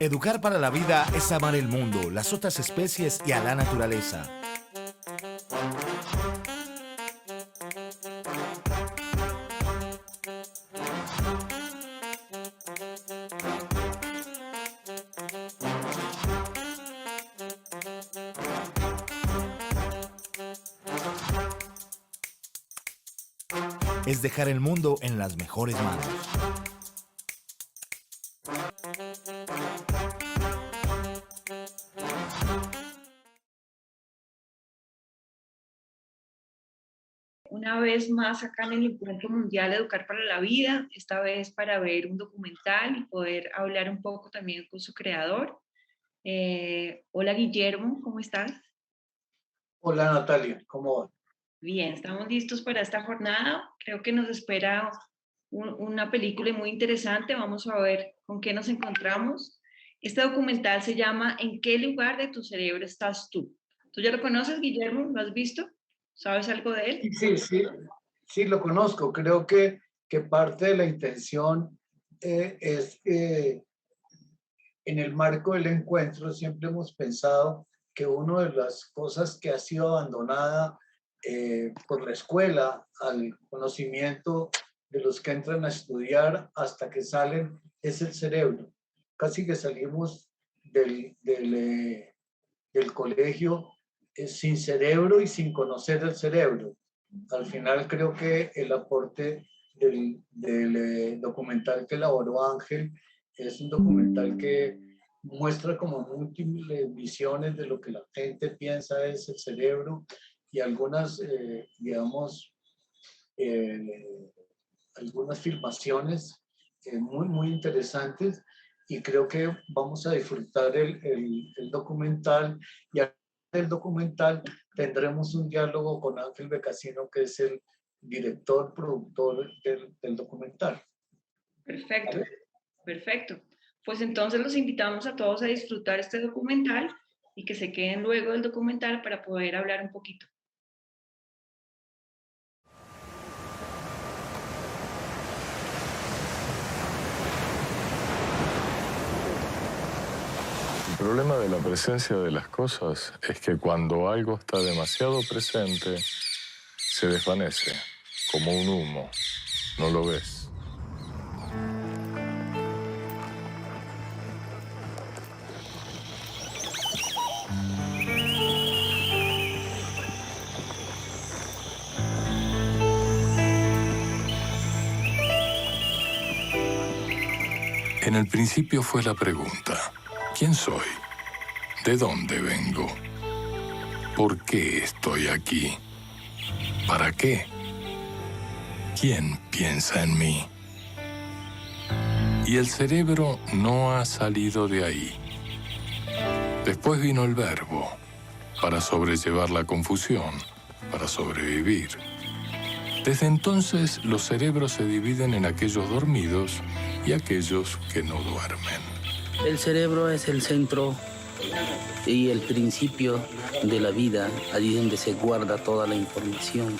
Educar para la vida es amar el mundo, las otras especies y a la naturaleza. Es dejar el mundo en las mejores manos. Una vez más acá en el Encuentro Mundial Educar para la Vida, esta vez para ver un documental y poder hablar un poco también con su creador. Hola Guillermo, ¿cómo estás? Hola Natalia, ¿cómo va? Bien, estamos listos para esta jornada. Creo que nos espera una película muy interesante. Vamos a ver con qué nos encontramos. Este documental se llama ¿En qué lugar de tu cerebro estás tú? ¿Tú ya lo conoces, Guillermo? ¿Lo has visto? ¿Sabes algo de él? Sí, lo conozco. Creo que parte de la intención es en el marco del encuentro siempre hemos pensado que una de las cosas que ha sido abandonada por la escuela al conocimiento de los que entran a estudiar hasta que salen es el cerebro. Casi que salimos del colegio sin cerebro y sin conocer el cerebro. Al final creo que el aporte del documental que elaboró Ángel es un documental que muestra como múltiples visiones de lo que la gente piensa es el cerebro y algunas, digamos, algunas filmaciones muy interesantes y creo que vamos a disfrutar el documental y del documental tendremos un diálogo con Ángel Becasino, que es el director, productor del documental. Perfecto, perfecto. Pues entonces los invitamos a todos a disfrutar este documental y que se queden luego del documental para poder hablar un poquito. El problema de la presencia de las cosas es que cuando algo está demasiado presente, se desvanece, como un humo. No lo ves. En el principio fue la pregunta: ¿quién soy? ¿De dónde vengo? ¿Por qué estoy aquí? ¿Para qué? ¿Quién piensa en mí? Y el cerebro no ha salido de ahí. Después vino el verbo, para sobrellevar la confusión, para sobrevivir. Desde entonces, los cerebros se dividen en aquellos dormidos y aquellos que no duermen. El cerebro es el centro y el principio de la vida, allí donde se guarda toda la información.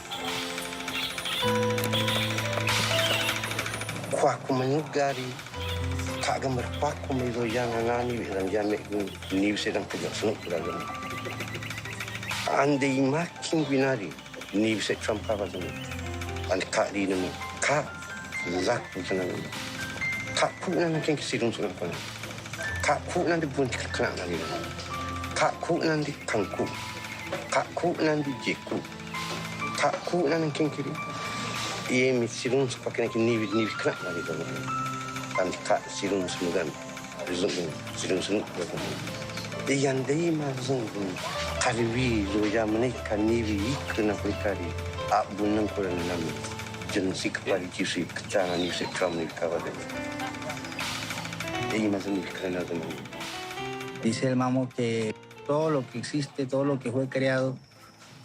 Dice el Mamo que todo lo que existe, todo lo que fue creado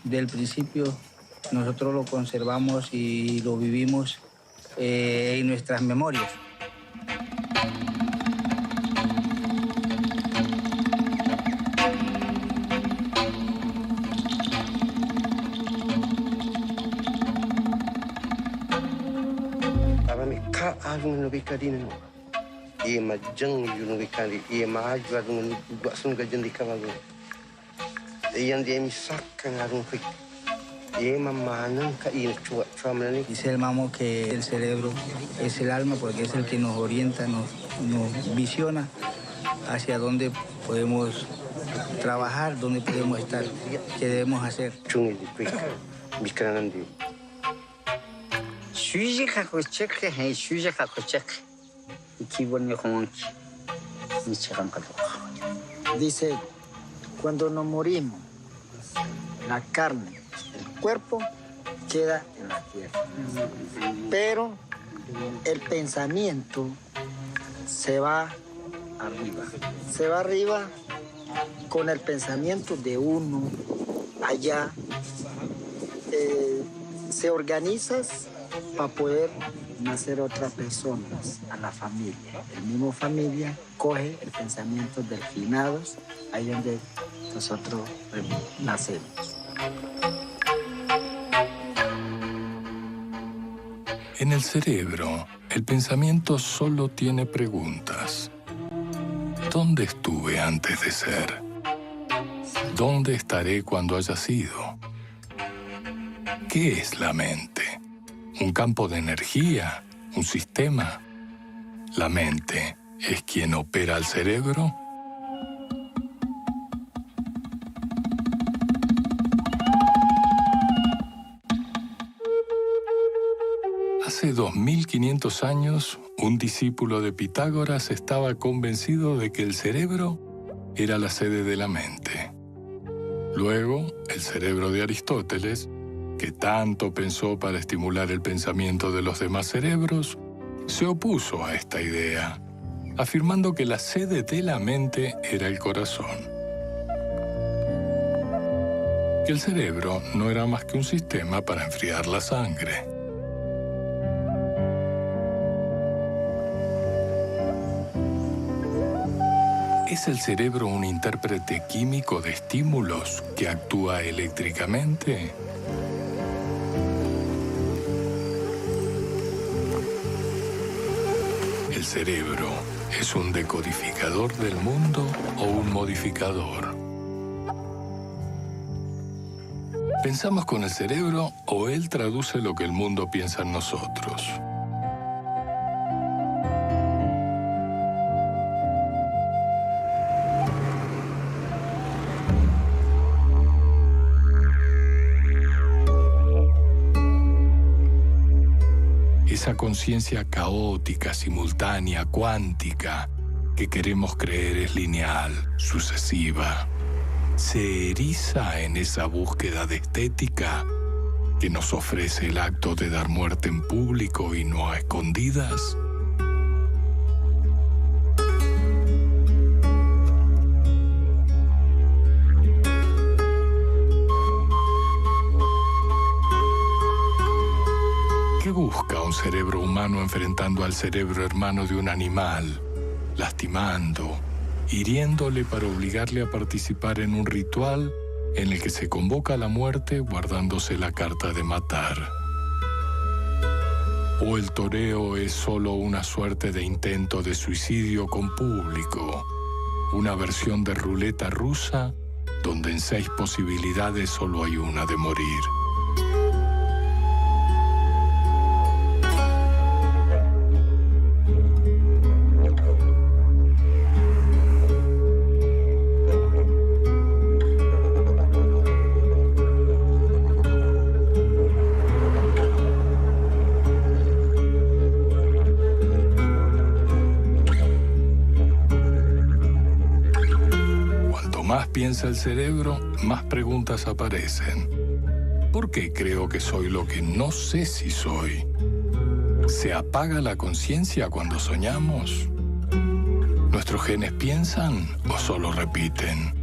del principio, nosotros lo conservamos y lo vivimos en nuestras memorias. Dice el mamo que el cerebro es el alma porque es el que nos orienta, nos visiona hacia dónde podemos trabajar, dónde podemos estar, qué debemos hacer. Dice, cuando nos morimos, la carne, el cuerpo queda en la tierra. Pero el pensamiento se va arriba. Se va arriba con el pensamiento de uno allá. Se organiza para poder nacer otras personas a la familia. El mismo familia coge el pensamiento del finados, ahí donde nosotros nacemos. En el cerebro, el pensamiento solo tiene preguntas. ¿Dónde estuve antes de ser? ¿Dónde estaré cuando haya sido? ¿Qué es la mente? ¿Un campo de energía? ¿Un sistema? ¿La mente es quien opera el cerebro? Hace 2500 años, un discípulo de Pitágoras estaba convencido de que el cerebro era la sede de la mente. Luego, el cerebro de Aristóteles, que tanto pensó para estimular el pensamiento de los demás cerebros, se opuso a esta idea, afirmando que la sede de la mente era el corazón. Que el cerebro no era más que un sistema para enfriar la sangre. ¿Es el cerebro un intérprete químico de estímulos que actúa eléctricamente? ¿El cerebro es un decodificador del mundo o un modificador? ¿Pensamos con el cerebro o él traduce lo que el mundo piensa en nosotros? Esa conciencia caótica, simultánea, cuántica, que queremos creer es lineal, sucesiva, se eriza en esa búsqueda de estética que nos ofrece el acto de dar muerte en público y no a escondidas. ¿Qué busca un cerebro humano enfrentando al cerebro hermano de un animal, lastimando, hiriéndole para obligarle a participar en un ritual en el que se convoca a la muerte guardándose la carta de matar? ¿O el toreo es solo una suerte de intento de suicidio con público, una versión de ruleta rusa donde en 6 posibilidades solo hay una de morir? Más piensa el cerebro, más preguntas aparecen. ¿Por qué creo que soy lo que no sé si soy? ¿Se apaga la conciencia cuando soñamos? ¿Nuestros genes piensan o solo repiten?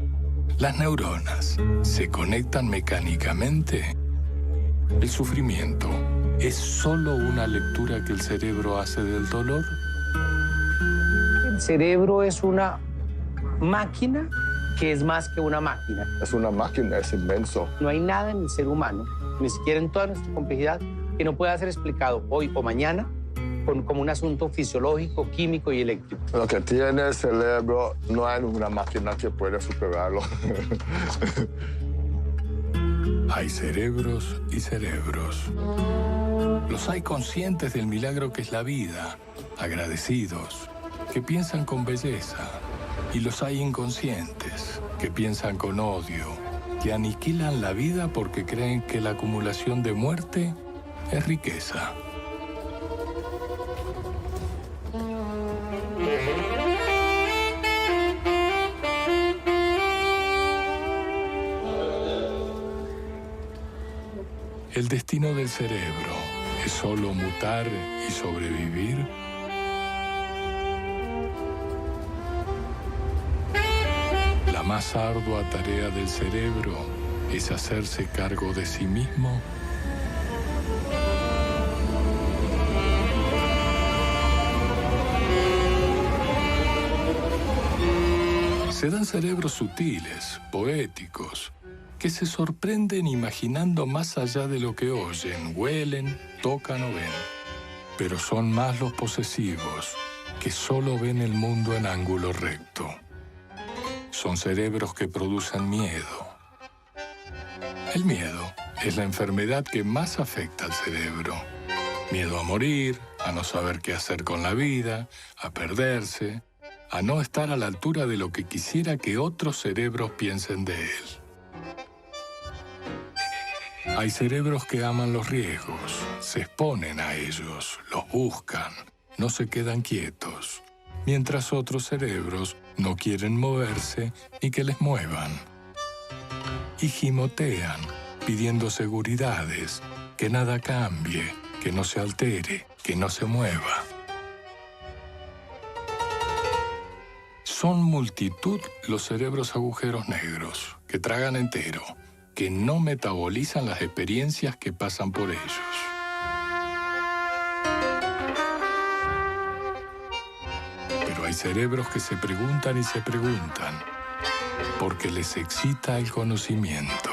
¿Las neuronas se conectan mecánicamente? ¿El sufrimiento es solo una lectura que el cerebro hace del dolor? El cerebro es una máquina que es más que una máquina. Es una máquina, es inmenso. No hay nada en el ser humano, ni siquiera en toda nuestra complejidad, que no pueda ser explicado hoy o mañana como un asunto fisiológico, químico y eléctrico. Lo que tiene el cerebro no hay una máquina que pueda superarlo. Hay cerebros y cerebros. Los hay conscientes del milagro que es la vida, agradecidos, que piensan con belleza. Y los hay inconscientes, que piensan con odio, que aniquilan la vida porque creen que la acumulación de muerte es riqueza. El destino del cerebro es solo mutar y sobrevivir. La más ardua tarea del cerebro es hacerse cargo de sí mismo. Se dan cerebros sutiles, poéticos, que se sorprenden imaginando más allá de lo que oyen, huelen, tocan o ven. Pero son más los posesivos, que solo ven el mundo en ángulo recto. Son cerebros que producen miedo. El miedo es la enfermedad que más afecta al cerebro. Miedo a morir, a no saber qué hacer con la vida, a perderse, a no estar a la altura de lo que quisiera que otros cerebros piensen de él. Hay cerebros que aman los riesgos, se exponen a ellos, los buscan, no se quedan quietos, mientras otros cerebros no quieren moverse ni que les muevan. Y gimotean, pidiendo seguridades, que nada cambie, que no se altere, que no se mueva. Son multitud los cerebros agujeros negros, que tragan entero, que no metabolizan las experiencias que pasan por ellos. Pero hay cerebros que se preguntan y se preguntan, porque les excita el conocimiento.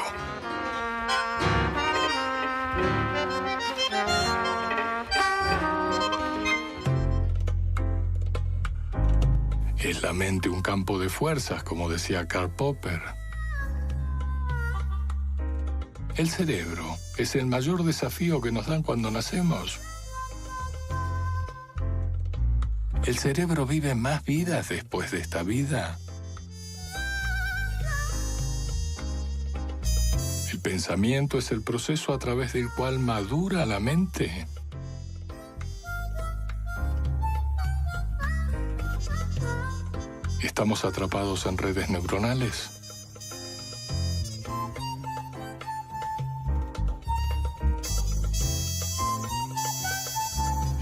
¿Es la mente un campo de fuerzas, como decía Karl Popper? El cerebro es el mayor desafío que nos dan cuando nacemos. ¿El cerebro vive más vidas después de esta vida? ¿El pensamiento es el proceso a través del cual madura la mente? ¿Estamos atrapados en redes neuronales?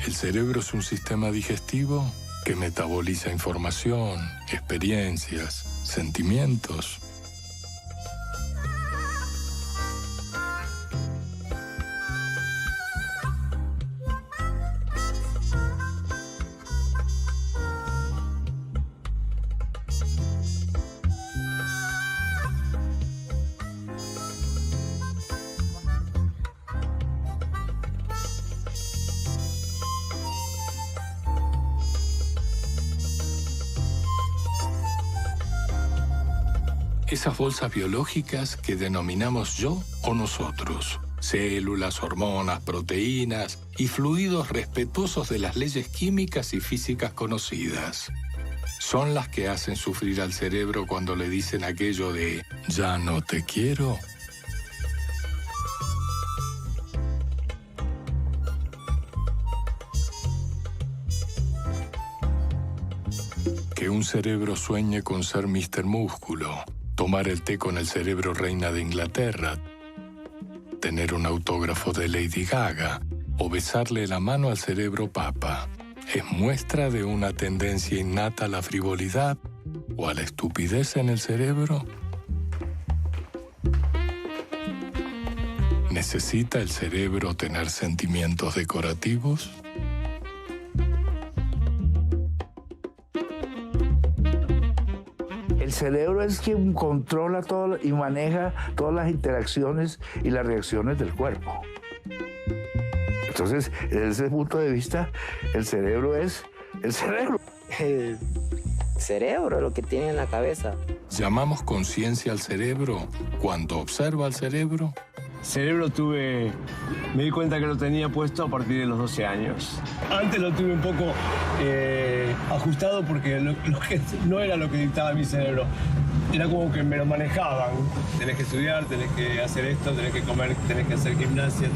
El cerebro es un sistema digestivo que metaboliza información, experiencias, sentimientos. Esas bolsas biológicas que denominamos yo o nosotros. Células, hormonas, proteínas y fluidos respetuosos de las leyes químicas y físicas conocidas. Son las que hacen sufrir al cerebro cuando le dicen aquello de «ya no te quiero». Que un cerebro sueñe con ser Mr. Músculo, tomar el té con el cerebro reina de Inglaterra, tener un autógrafo de Lady Gaga o besarle la mano al cerebro papa, ¿es muestra de una tendencia innata a la frivolidad o a la estupidez en el cerebro? ¿Necesita el cerebro tener sentimientos decorativos? El cerebro es quien controla todo y maneja todas las interacciones y las reacciones del cuerpo. Entonces, desde ese punto de vista, el cerebro es el cerebro. El cerebro, lo que tiene en la cabeza. ¿Llamamos conciencia al cerebro cuando observa al cerebro? Cerebro me di cuenta que lo tenía puesto a partir de los 12 años. Antes lo tuve un poco ajustado porque lo que no era lo que dictaba mi cerebro. Era como que me lo manejaban. Tenés que estudiar, tenés que hacer esto, tenés que comer, tenés que hacer gimnasia.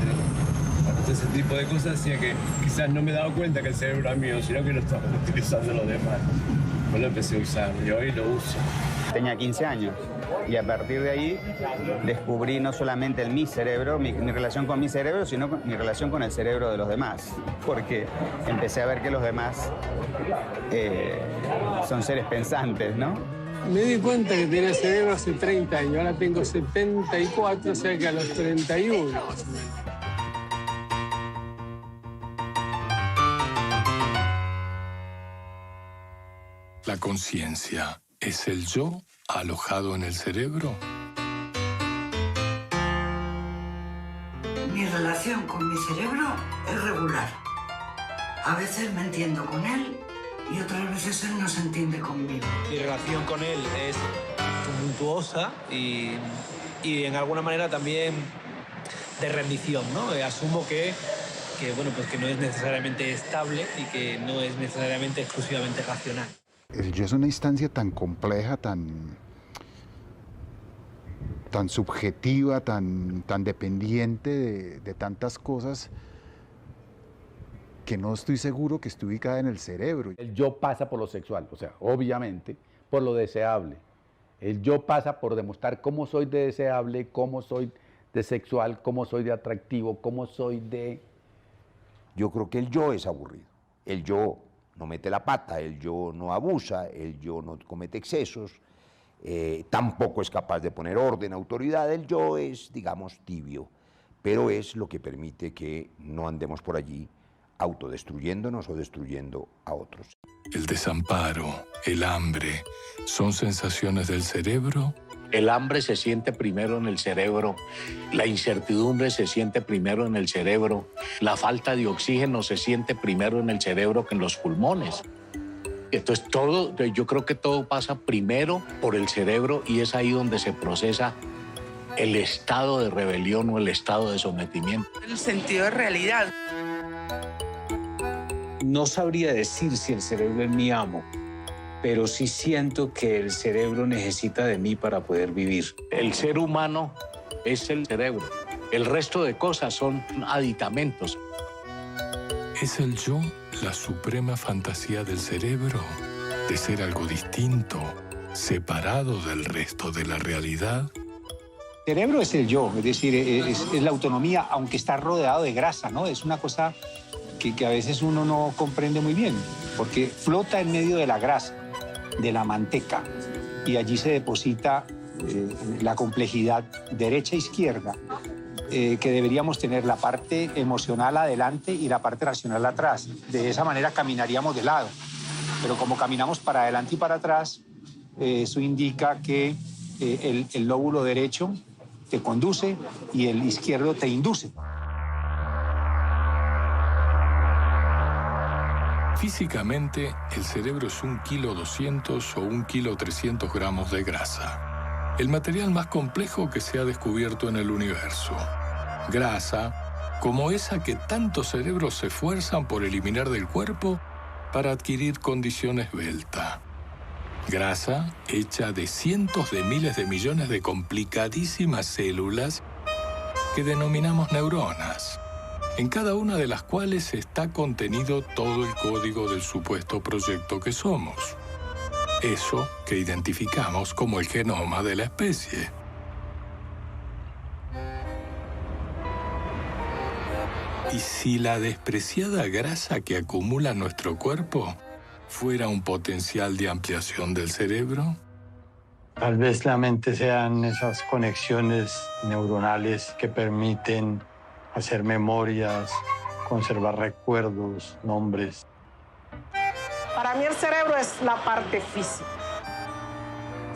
Entonces ese tipo de cosas hacía que quizás no me daba cuenta que el cerebro era mío, sino que lo estaban utilizando los demás. Yo lo empecé a usar y hoy lo uso. Tenía 15 años y a partir de ahí descubrí no solamente mi cerebro, mi relación con mi cerebro, sino mi relación con el cerebro de los demás. Porque empecé a ver que los demás son seres pensantes, ¿no? Me di cuenta que tenía cerebro hace 30 años, ahora tengo 74, o sea que a los 31. ¿La conciencia es el yo alojado en el cerebro? Mi relación con mi cerebro es regular. A veces me entiendo con él y otras veces él no se entiende conmigo. Mi relación con él es tumultuosa y en alguna manera también de rendición, ¿no? Asumo que no es necesariamente estable y que no es necesariamente exclusivamente racional. El yo es una instancia tan compleja, tan subjetiva, tan dependiente de tantas cosas, que no estoy seguro que esté ubicada en el cerebro. El yo pasa por lo sexual, o sea, obviamente, por lo deseable. El yo pasa por demostrar cómo soy de deseable, cómo soy de sexual, cómo soy de atractivo, cómo soy de... Yo creo que el yo es aburrido. El yo no mete la pata, el yo no abusa, el yo no comete excesos, tampoco es capaz de poner orden, autoridad. El yo es, digamos, tibio, pero es lo que permite que no andemos por allí autodestruyéndonos o destruyendo a otros. El desamparo, el hambre, ¿son sensaciones del cerebro? El hambre se siente primero en el cerebro, la incertidumbre se siente primero en el cerebro, la falta de oxígeno se siente primero en el cerebro que en los pulmones. Entonces yo creo que todo pasa primero por el cerebro y es ahí donde se procesa el estado de rebelión o el estado de sometimiento. El sentido de realidad. No sabría decir si el cerebro es mi amo, pero sí siento que el cerebro necesita de mí para poder vivir. El ser humano es el cerebro. El resto de cosas son aditamentos. ¿Es el yo la suprema fantasía del cerebro? ¿De ser algo distinto, separado del resto de la realidad? El cerebro es el yo, es decir, es la autonomía, aunque está rodeado de grasa, ¿no? Es una cosa que a veces uno no comprende muy bien, porque flota en medio de la grasa, de la manteca, y allí se deposita la complejidad derecha-izquierda, que deberíamos tener la parte emocional adelante y la parte racional atrás. De esa manera caminaríamos de lado, pero como caminamos para adelante y para atrás, eso indica que el lóbulo derecho te conduce y el izquierdo te induce. Físicamente, el cerebro es 1,2 kg o 1,3 kg de grasa. El material más complejo que se ha descubierto en el universo. Grasa, como esa que tantos cerebros se esfuerzan por eliminar del cuerpo para adquirir condición esbelta. Grasa hecha de cientos de miles de millones de complicadísimas células que denominamos neuronas, en cada una de las cuales está contenido todo el código del supuesto proyecto que somos. Eso que identificamos como el genoma de la especie. ¿Y si la despreciada grasa que acumula nuestro cuerpo fuera un potencial de ampliación del cerebro? Tal vez la mente sean esas conexiones neuronales que permiten hacer memorias, conservar recuerdos, nombres. Para mí el cerebro es la parte física.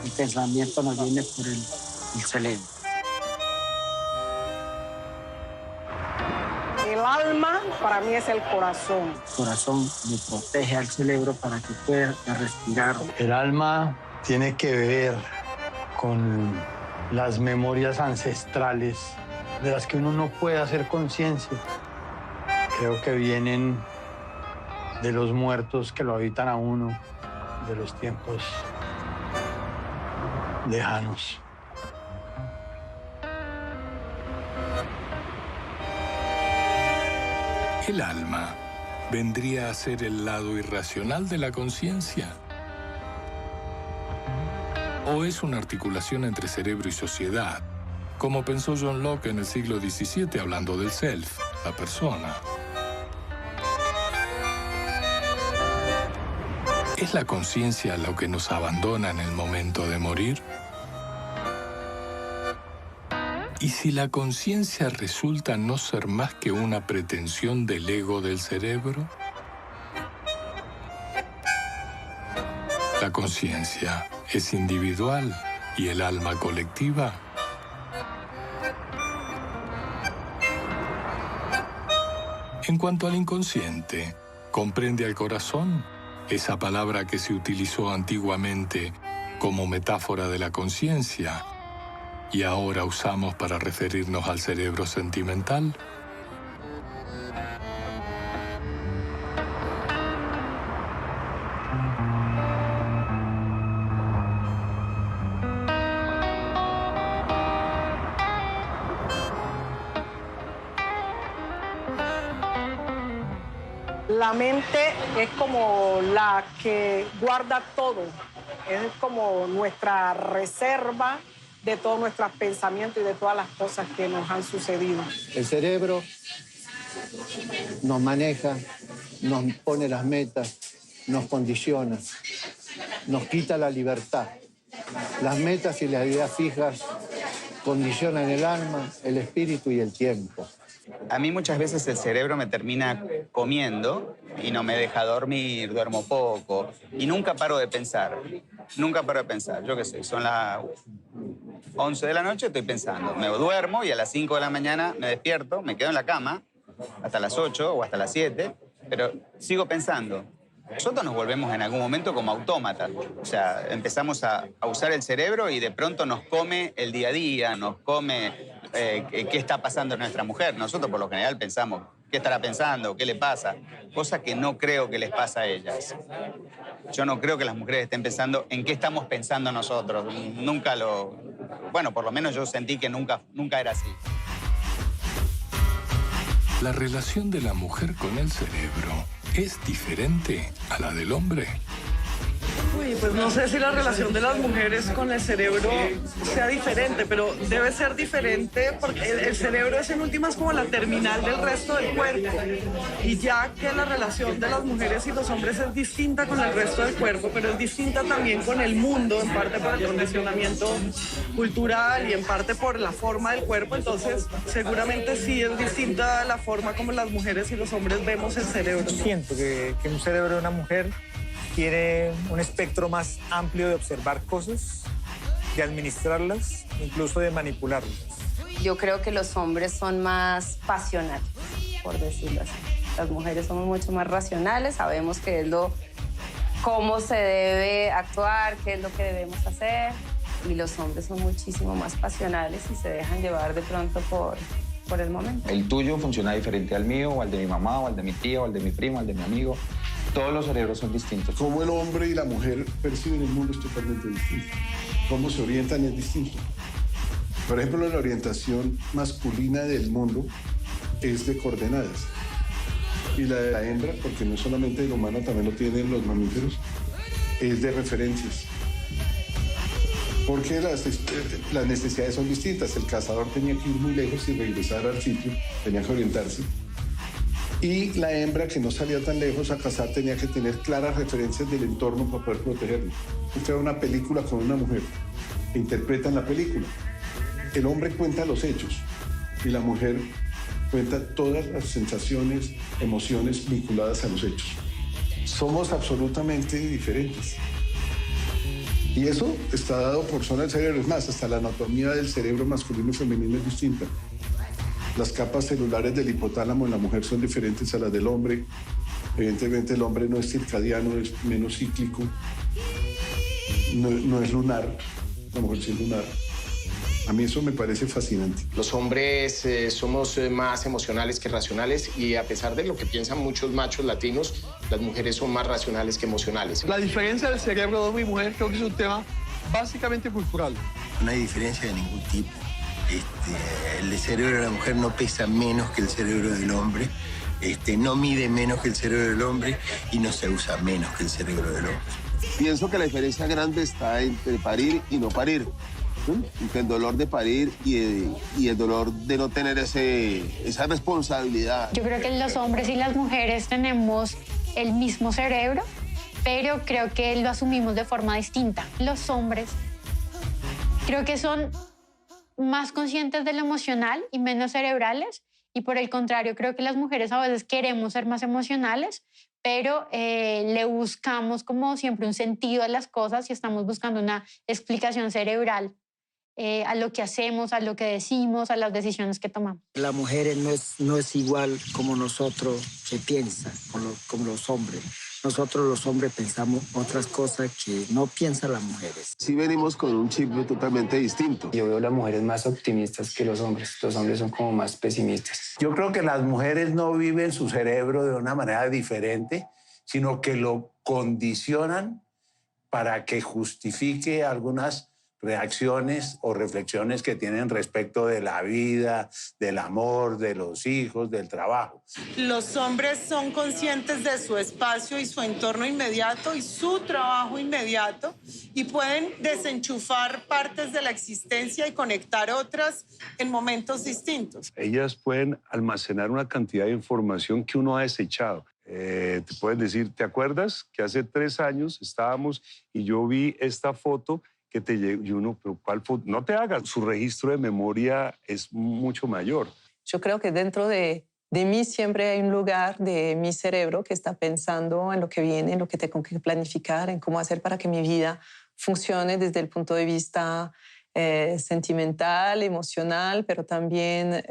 El pensamiento nos viene por el cerebro. El alma para mí es el corazón. El corazón le protege al cerebro para que pueda respirar. El alma tiene que ver con las memorias ancestrales de las que uno no puede hacer conciencia. Creo que vienen de los muertos que lo habitan a uno, de los tiempos lejanos. El alma vendría a ser el lado irracional de la conciencia. ¿O es una articulación entre cerebro y sociedad, como pensó John Locke en el siglo XVII hablando del self, la persona? ¿Es la conciencia lo que nos abandona en el momento de morir? ¿Y si la conciencia resulta no ser más que una pretensión del ego del cerebro? La conciencia es individual y el alma colectiva. En cuanto al inconsciente, ¿comprende al corazón? Esa palabra que se utilizó antiguamente como metáfora de la conciencia y ahora usamos para referirnos al cerebro sentimental. La mente es como la que guarda todo, es como nuestra reserva de todos nuestros pensamientos y de todas las cosas que nos han sucedido. El cerebro nos maneja, nos pone las metas, nos condiciona, nos quita la libertad. Las metas y las ideas fijas condicionan el alma, el espíritu y el tiempo. A mí muchas veces el cerebro me termina comiendo y no me deja dormir, duermo poco y nunca paro de pensar. Nunca paro de pensar. Yo qué sé, son las 11 de la noche, estoy pensando. Me duermo y a las 5 de la mañana me despierto, me quedo en la cama hasta las 8 o hasta las 7, pero sigo pensando. Nosotros nos volvemos en algún momento como autómatas. O sea, empezamos a usar el cerebro y de pronto nos come el día a día, nos come qué está pasando en nuestra mujer. Nosotros por lo general pensamos, ¿qué estará pensando? ¿Qué le pasa? Cosa que no creo que les pasa a ellas. Yo no creo que las mujeres estén pensando en qué estamos pensando nosotros. Nunca lo... Bueno, por lo menos yo sentí que nunca era así. La relación de la mujer con el cerebro ¿es diferente a la del hombre? Uy, pues no sé si la relación de las mujeres con el cerebro sea diferente, pero debe ser diferente porque el cerebro es en últimas como la terminal del resto del cuerpo. Y ya que la relación de las mujeres y los hombres es distinta con el resto del cuerpo, pero es distinta también con el mundo, en parte por el condicionamiento cultural y en parte por la forma del cuerpo, entonces seguramente sí es distinta la forma como las mujeres y los hombres vemos el cerebro. Siento que un cerebro de una mujer tiene un espectro más amplio de observar cosas, de administrarlas, incluso de manipularlas. Yo creo que los hombres son más pasionales, por decirlo así. Las mujeres somos mucho más racionales, sabemos cómo se debe actuar, qué es lo que debemos hacer, y los hombres son muchísimo más pasionales y se dejan llevar de pronto por el momento. El tuyo funciona diferente al mío, o al de mi mamá, o al de mi tío, o al de mi primo, o al de mi amigo. Todos los cerebros son distintos. Cómo el hombre y la mujer perciben el mundo es totalmente distinto. Cómo se orientan es distinto. Por ejemplo, la orientación masculina del mundo es de coordenadas. Y la de la hembra, porque no solamente el humano, también lo tienen los mamíferos, es de referencias. Porque las necesidades son distintas. El cazador tenía que ir muy lejos y regresar al sitio, tenía que orientarse. Y la hembra, que no salía tan lejos a cazar, tenía que tener claras referencias del entorno para poder protegerlo. Usted ve una película con una mujer, interpretan la película. El hombre cuenta los hechos y la mujer cuenta todas las sensaciones, emociones vinculadas a los hechos. Somos absolutamente diferentes. Y eso está dado por zona del cerebro. Es más, hasta la anatomía del cerebro masculino y femenino es distinta. Las capas celulares del hipotálamo en la mujer son diferentes a las del hombre. Evidentemente el hombre no es circadiano, es menos cíclico. No es lunar, la mujer sí es lunar. A mí eso me parece fascinante. Los hombres somos más emocionales que racionales y a pesar de lo que piensan muchos machos latinos, las mujeres son más racionales que emocionales. La diferencia del cerebro de hombre y mujer creo que es un tema básicamente cultural. No hay diferencia de ningún tipo. El cerebro de la mujer no pesa menos que el cerebro del hombre, no mide menos que el cerebro del hombre y no se usa menos que el cerebro del hombre. Pienso que la diferencia grande está entre parir y no parir. Entre el dolor de parir y el dolor de no tener esa responsabilidad. Yo creo que los hombres y las mujeres tenemos el mismo cerebro, pero creo que lo asumimos de forma distinta. Los hombres creo que son más conscientes de lo emocional y menos cerebrales, y por el contrario, creo que las mujeres a veces queremos ser más emocionales, pero le buscamos como siempre un sentido a las cosas y estamos buscando una explicación cerebral a lo que hacemos, a lo que decimos, a las decisiones que tomamos. La mujer no es igual como nosotros que piensa, como los hombres. Nosotros los hombres pensamos otras cosas que no piensan las mujeres. Sí venimos con un chip totalmente distinto. Yo veo las mujeres más optimistas que los hombres. Los hombres son como más pesimistas. Yo creo que las mujeres no viven su cerebro de una manera diferente, sino que lo condicionan para que justifique algunas reacciones o reflexiones que tienen respecto de la vida, del amor, de los hijos, del trabajo. Los hombres son conscientes de su espacio y su entorno inmediato y su trabajo inmediato y pueden desenchufar partes de la existencia y conectar otras en momentos distintos. Ellas pueden almacenar una cantidad de información que uno ha desechado. Te pueden decir, ¿te acuerdas que hace 3 años estábamos y yo vi esta foto que te llegó? Y uno, pero ¿cuál foto? No te hagas, su registro de memoria es mucho mayor. Yo creo que dentro de mí siempre hay un lugar de mi cerebro que está pensando en lo que viene, en lo que tengo que planificar, en cómo hacer para que mi vida funcione desde el punto de vista sentimental, emocional, pero también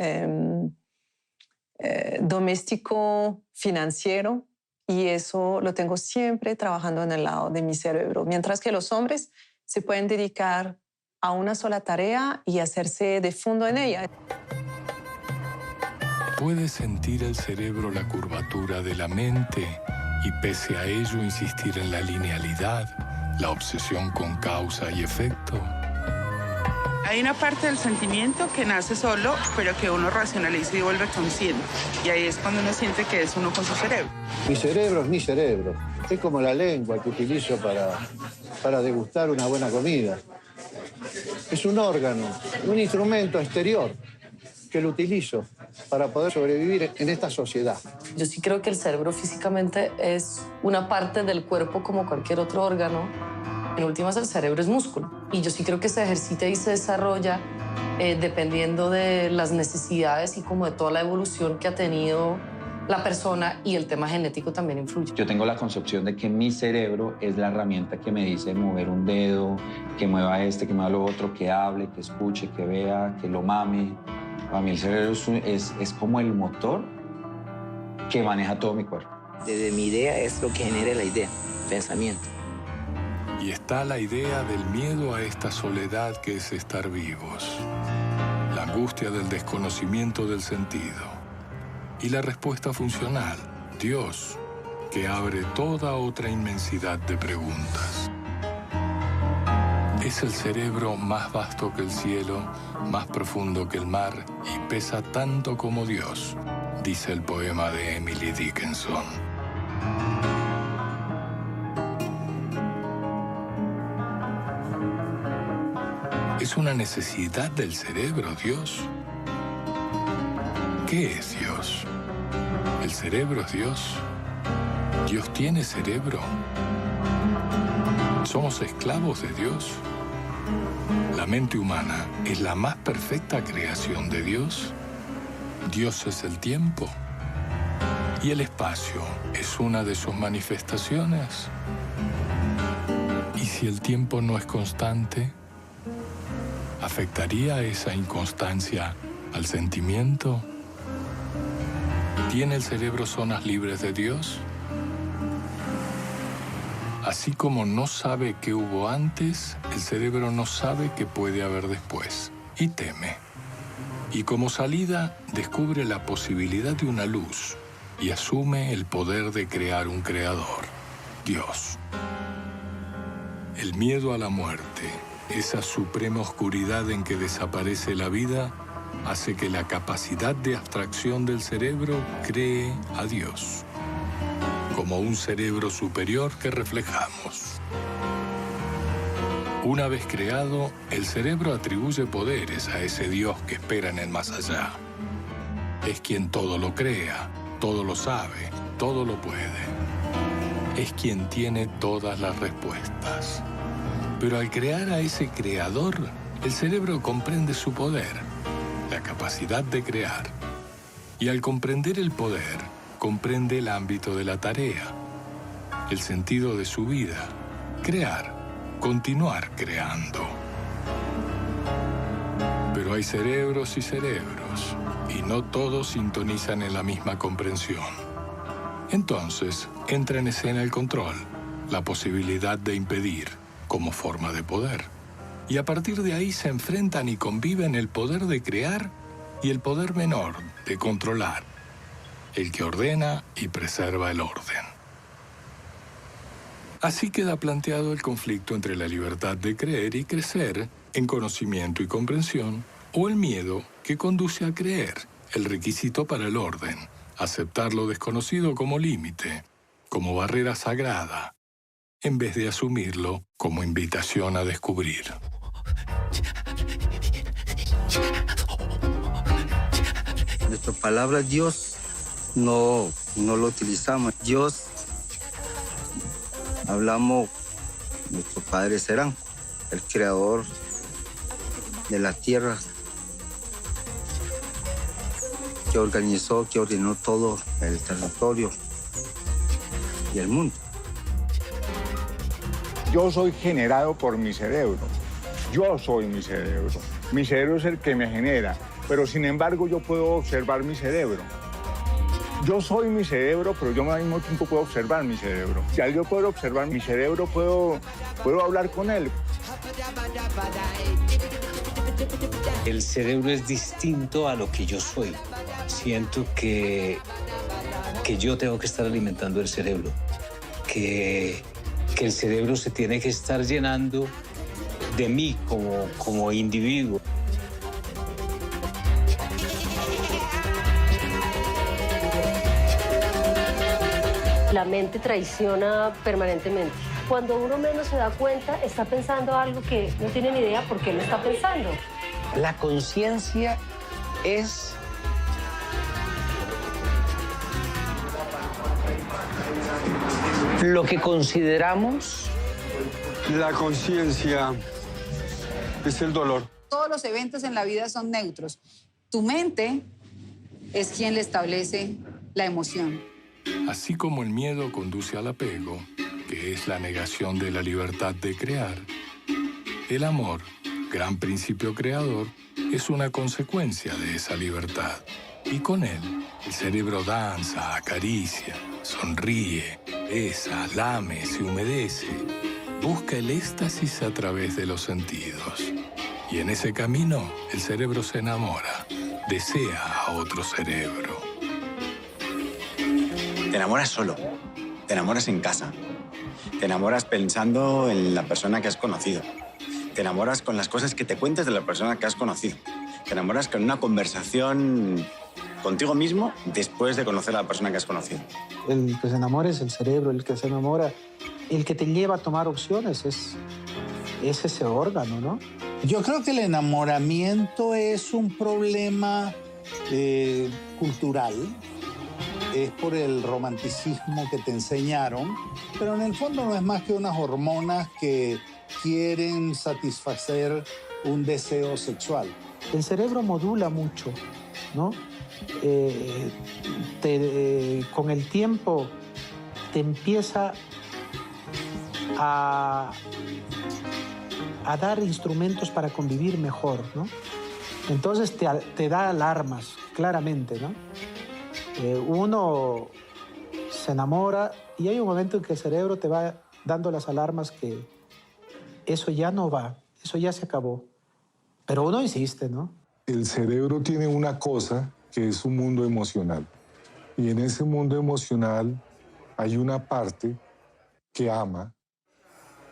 doméstico, financiero. Y eso lo tengo siempre trabajando en el lado de mi cerebro. Mientras que los hombres se pueden dedicar a una sola tarea y hacerse de fondo en ella. Puede sentir el cerebro la curvatura de la mente y pese a ello insistir en la linealidad, la obsesión con causa y efecto. Hay una parte del sentimiento que nace solo, pero que uno racionaliza y vuelve consciente. Y ahí es cuando uno siente que es uno con su cerebro. Mi cerebro es mi cerebro. Es como la lengua que utilizo para degustar una buena comida. Es un órgano, un instrumento exterior que lo utilizo para poder sobrevivir en esta sociedad. Yo sí creo que el cerebro físicamente es una parte del cuerpo como cualquier otro órgano. En últimas, el cerebro es músculo. Y yo sí creo que se ejercita y se desarrolla dependiendo de las necesidades y como de toda la evolución que ha tenido la persona, y el tema genético también influye. Yo tengo la concepción de que mi cerebro es la herramienta que me dice mover un dedo, que mueva que mueva lo otro, que hable, que escuche, que vea, que lo mame. Para mí el cerebro es como el motor que maneja todo mi cuerpo. Desde mi idea es lo que genera la idea, pensamiento. Y está la idea del miedo a esta soledad que es estar vivos, la angustia del desconocimiento del sentido y la respuesta funcional, Dios, que abre toda otra inmensidad de preguntas. Es el cerebro más vasto que el cielo, más profundo que el mar y pesa tanto como Dios, dice el poema de Emily Dickinson. Es una necesidad del cerebro, Dios. ¿Qué es Dios? ¿El cerebro es Dios? ¿Dios tiene cerebro? ¿Somos esclavos de Dios? ¿La mente humana es la más perfecta creación de Dios? ¿Dios es el tiempo? ¿Y el espacio es una de sus manifestaciones? ¿Y si el tiempo no es constante? ¿Afectaría esa inconstancia al sentimiento? ¿Tiene el cerebro zonas libres de Dios? Así como no sabe qué hubo antes, el cerebro no sabe qué puede haber después y teme. Y como salida, descubre la posibilidad de una luz y asume el poder de crear un creador, Dios. El miedo a la muerte, esa suprema oscuridad en que desaparece la vida, hace que la capacidad de abstracción del cerebro cree a Dios, como un cerebro superior que reflejamos. Una vez creado, el cerebro atribuye poderes a ese Dios que espera en el más allá. Es quien todo lo crea, todo lo sabe, todo lo puede. Es quien tiene todas las respuestas. Pero al crear a ese creador, el cerebro comprende su poder, la capacidad de crear. Y al comprender el poder, comprende el ámbito de la tarea, el sentido de su vida, crear, continuar creando. Pero hay cerebros y cerebros, y no todos sintonizan en la misma comprensión. Entonces, entra en escena el control, la posibilidad de impedir, como forma de poder. Y a partir de ahí se enfrentan y conviven el poder de crear y el poder menor de controlar, el que ordena y preserva el orden. Así queda planteado el conflicto entre la libertad de creer y crecer en conocimiento y comprensión, o el miedo que conduce a creer, el requisito para el orden, aceptar lo desconocido como límite, como barrera sagrada, en vez de asumirlo como invitación a descubrir. Nuestra palabra Dios no lo utilizamos. Dios, hablamos, nuestro Padre Serán, el creador de la tierra, que organizó, que ordenó todo el territorio y el mundo. Yo soy generado por mi cerebro. Yo soy mi cerebro. Mi cerebro es el que me genera, pero sin embargo yo puedo observar mi cerebro. Yo soy mi cerebro, pero yo al mismo tiempo puedo observar mi cerebro. Si al yo puedo observar mi cerebro, puedo hablar con él. El cerebro es distinto a lo que yo soy. Siento que yo tengo que estar alimentando el cerebro, que el cerebro se tiene que estar llenando de mí como individuo. La mente traiciona permanentemente. Cuando uno menos se da cuenta, está pensando algo que no tiene ni idea por qué lo está pensando. La conciencia es lo que consideramos. La conciencia es el dolor. Todos los eventos en la vida son neutros. Tu mente es quien le establece la emoción. Así como el miedo conduce al apego, que es la negación de la libertad de crear, el amor, gran principio creador, es una consecuencia de esa libertad. Y con él, el cerebro danza, acaricia, sonríe, besa, lame, se humedece, busca el éxtasis a través de los sentidos. Y en ese camino, el cerebro se enamora, desea a otro cerebro. Te enamoras solo, te enamoras en casa, te enamoras pensando en la persona que has conocido, te enamoras con las cosas que te cuentas de la persona que has conocido, te enamoras con una conversación contigo mismo después de conocer a la persona que has conocido. El que se enamora es el cerebro, el que se enamora, el que te lleva a tomar opciones es ese órgano, ¿no? Yo creo que el enamoramiento es un problema cultural. Es por el romanticismo que te enseñaron, pero en el fondo no es más que unas hormonas que quieren satisfacer un deseo sexual. El cerebro modula mucho, ¿no? Con el tiempo te empieza a dar instrumentos para convivir mejor, ¿no? Entonces te da alarmas, claramente, ¿no? Uno se enamora y hay un momento en que el cerebro te va dando las alarmas que eso ya no va, eso ya se acabó. Pero uno insiste, ¿no? El cerebro tiene una cosa que es un mundo emocional. Y en ese mundo emocional hay una parte que ama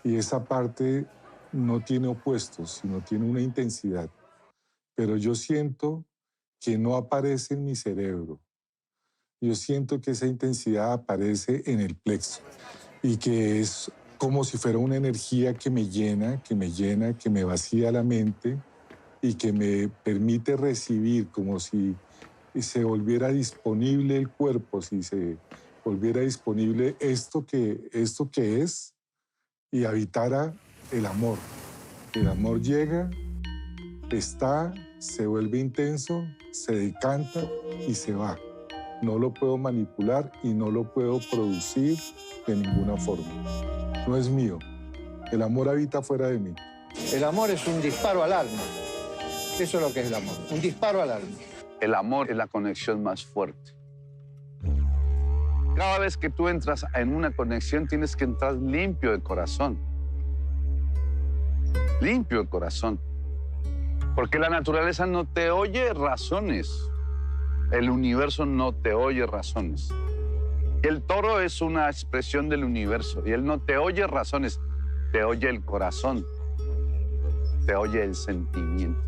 y esa parte no tiene opuestos, sino tiene una intensidad. Pero yo siento que no aparece en mi cerebro. Yo siento que esa intensidad aparece en el plexo y que es como si fuera una energía que me llena, que me vacía la mente y que me permite recibir como si se volviera disponible el cuerpo, si se volviera disponible esto que es y habitara el amor. El amor llega, está, se vuelve intenso, se decanta y se va. No lo puedo manipular y no lo puedo producir de ninguna forma. No es mío. El amor habita fuera de mí. El amor es un disparo al alma. Eso es lo que es el amor, un disparo al alma. El amor es la conexión más fuerte. Cada vez que tú entras en una conexión tienes que entrar limpio de corazón. Limpio de corazón. Porque la naturaleza no te oye razones. El universo no te oye razones. El toro es una expresión del universo y él no te oye razones, te oye el corazón, te oye el sentimiento.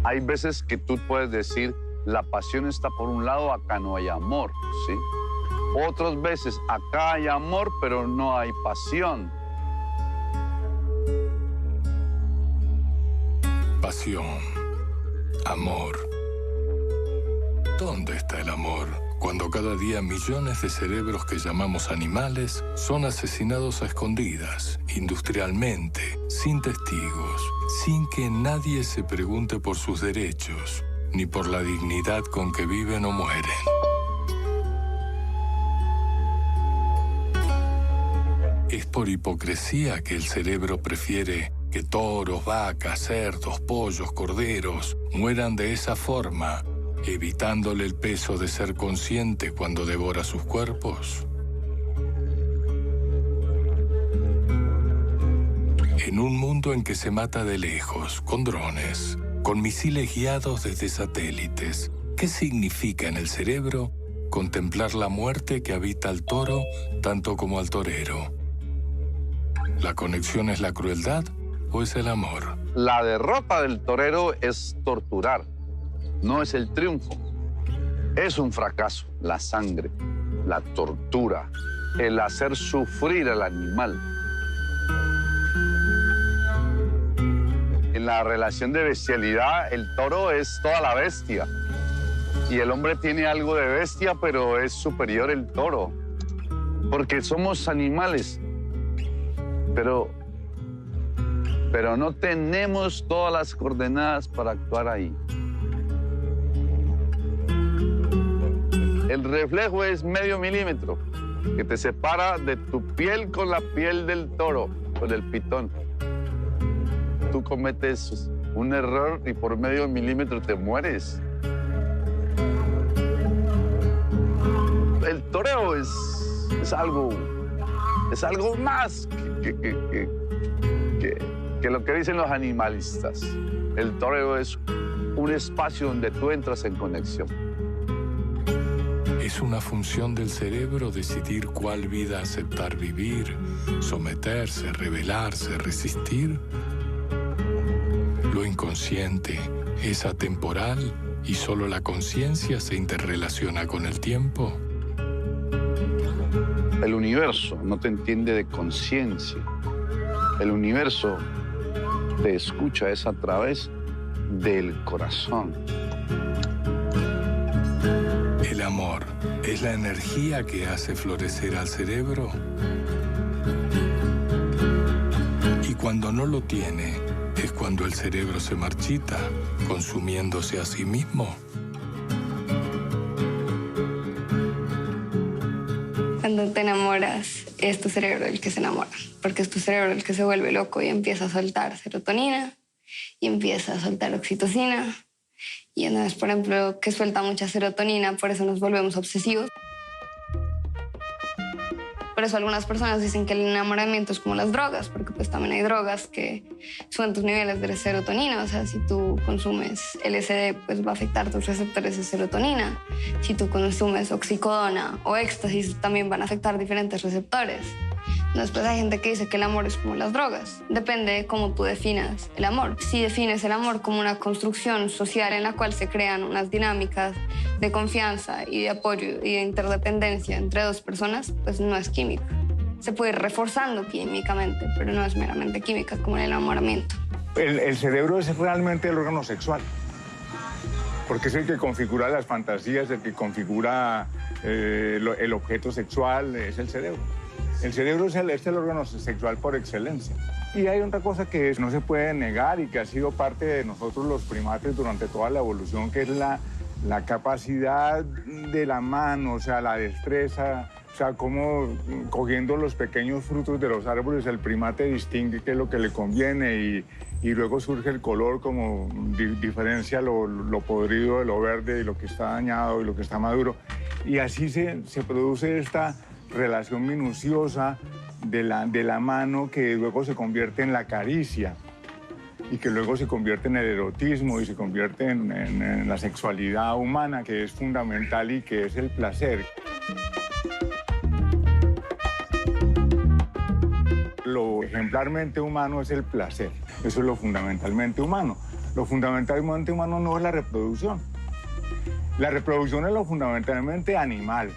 Hay veces que tú puedes decir, la pasión está por un lado, acá no hay amor, ¿sí? Otras veces, acá hay amor, pero no hay pasión. Pasión, amor. ¿Dónde está el amor cuando cada día millones de cerebros que llamamos animales son asesinados a escondidas, industrialmente, sin testigos, sin que nadie se pregunte por sus derechos, ni por la dignidad con que viven o mueren? Es por hipocresía que el cerebro prefiere que toros, vacas, cerdos, pollos, corderos mueran de esa forma, evitándole el peso de ser consciente cuando devora sus cuerpos. En un mundo en que se mata de lejos, con drones, con misiles guiados desde satélites, ¿qué significa en el cerebro contemplar la muerte que habita al toro tanto como al torero? ¿La conexión es la crueldad o es el amor? La derrota del torero es torturar, no es el triunfo. Es un fracaso, la sangre, la tortura, el hacer sufrir al animal. En la relación de bestialidad, el toro es toda la bestia. Y el hombre tiene algo de bestia, pero es superior el toro. Porque somos animales. Pero no tenemos todas las coordenadas para actuar ahí. El reflejo es medio milímetro, que te separa de tu piel con la piel del toro, con el pitón. Tú cometes un error y por medio milímetro te mueres. El toreo es algo más que lo que dicen los animalistas. El toreo es un espacio donde tú entras en conexión. ¿Es una función del cerebro decidir cuál vida aceptar vivir, someterse, rebelarse, resistir? Lo inconsciente es atemporal y solo la conciencia se interrelaciona con el tiempo. El universo no te entiende de conciencia. El universo te escucha es a través del corazón. El amor es la energía que hace florecer al cerebro. Y cuando no lo tiene, es cuando el cerebro se marchita, consumiéndose a sí mismo. Cuando te enamoras, es tu cerebro el que se enamora, porque es tu cerebro el que se vuelve loco y empieza a soltar serotonina y empieza a soltar oxitocina. Y entonces, por ejemplo, que suelta mucha serotonina, por eso nos volvemos obsesivos. Por eso algunas personas dicen que el enamoramiento es como las drogas, porque pues también hay drogas que suben tus niveles de serotonina. O sea, si tú consumes LSD, pues va a afectar tus receptores de serotonina. Si tú consumes oxicodona o éxtasis, también van a afectar diferentes receptores. Después hay gente que dice que el amor es como las drogas. Depende de cómo tú definas el amor. Si defines el amor como una construcción social en la cual se crean unas dinámicas de confianza y de apoyo y de interdependencia entre dos personas, pues no es química. Se puede ir reforzando químicamente, pero no es meramente química como el enamoramiento. El cerebro es realmente el órgano sexual, porque es el que configura las fantasías, el que configura el objeto sexual, es el cerebro. El cerebro es el órgano sexual por excelencia. Y hay otra cosa que no se puede negar y que ha sido parte de nosotros los primates durante toda la evolución, que es la capacidad de la mano, o sea, la destreza, o sea, cómo cogiendo los pequeños frutos de los árboles el primate distingue qué es lo que le conviene y luego surge el color como diferencia lo podrido de lo verde y lo que está dañado y lo que está maduro. Y así se produce esta relación minuciosa de la mano que luego se convierte en la caricia y que luego se convierte en el erotismo y se convierte en la sexualidad humana, que es fundamental y que es el placer. Lo ejemplarmente humano es el placer, eso es lo fundamentalmente humano. Lo fundamentalmente humano no es la reproducción. La reproducción es lo fundamentalmente animal.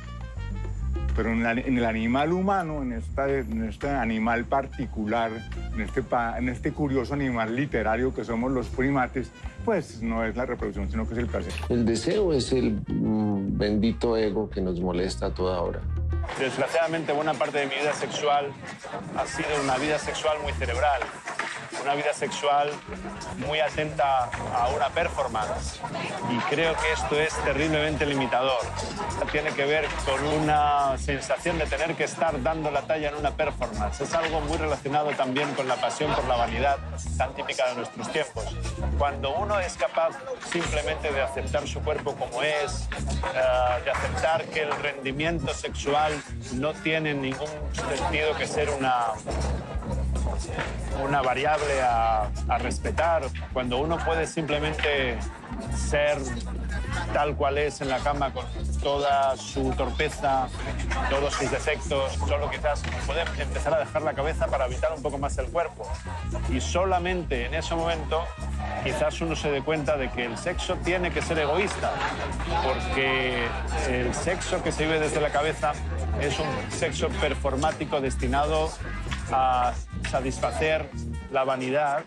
Pero en el animal humano, en este animal particular, en este curioso animal literario que somos los primates, pues no es la reproducción, sino que es el placer. El deseo es el bendito ego que nos molesta a toda hora. Desgraciadamente, buena parte de mi vida sexual ha sido una vida sexual muy cerebral, una vida sexual muy atenta a una performance. Y creo que esto es terriblemente limitador. Tiene que ver con una sensación de tener que estar dando la talla en una performance. Es algo muy relacionado también con la pasión por la vanidad, tan típica de nuestros tiempos. Cuando uno es capaz simplemente de aceptar su cuerpo como es, de aceptar que el rendimiento sexual no tiene ningún sentido que ser una variable a respetar, cuando uno puede simplemente ser tal cual es en la cama con toda su torpeza, todos sus defectos, solo quizás puede empezar a dejar la cabeza para habitar un poco más el cuerpo. Y solamente en ese momento quizás uno se dé cuenta de que el sexo tiene que ser egoísta, porque el sexo que se vive desde la cabeza es un sexo performático destinado a satisfacer la vanidad,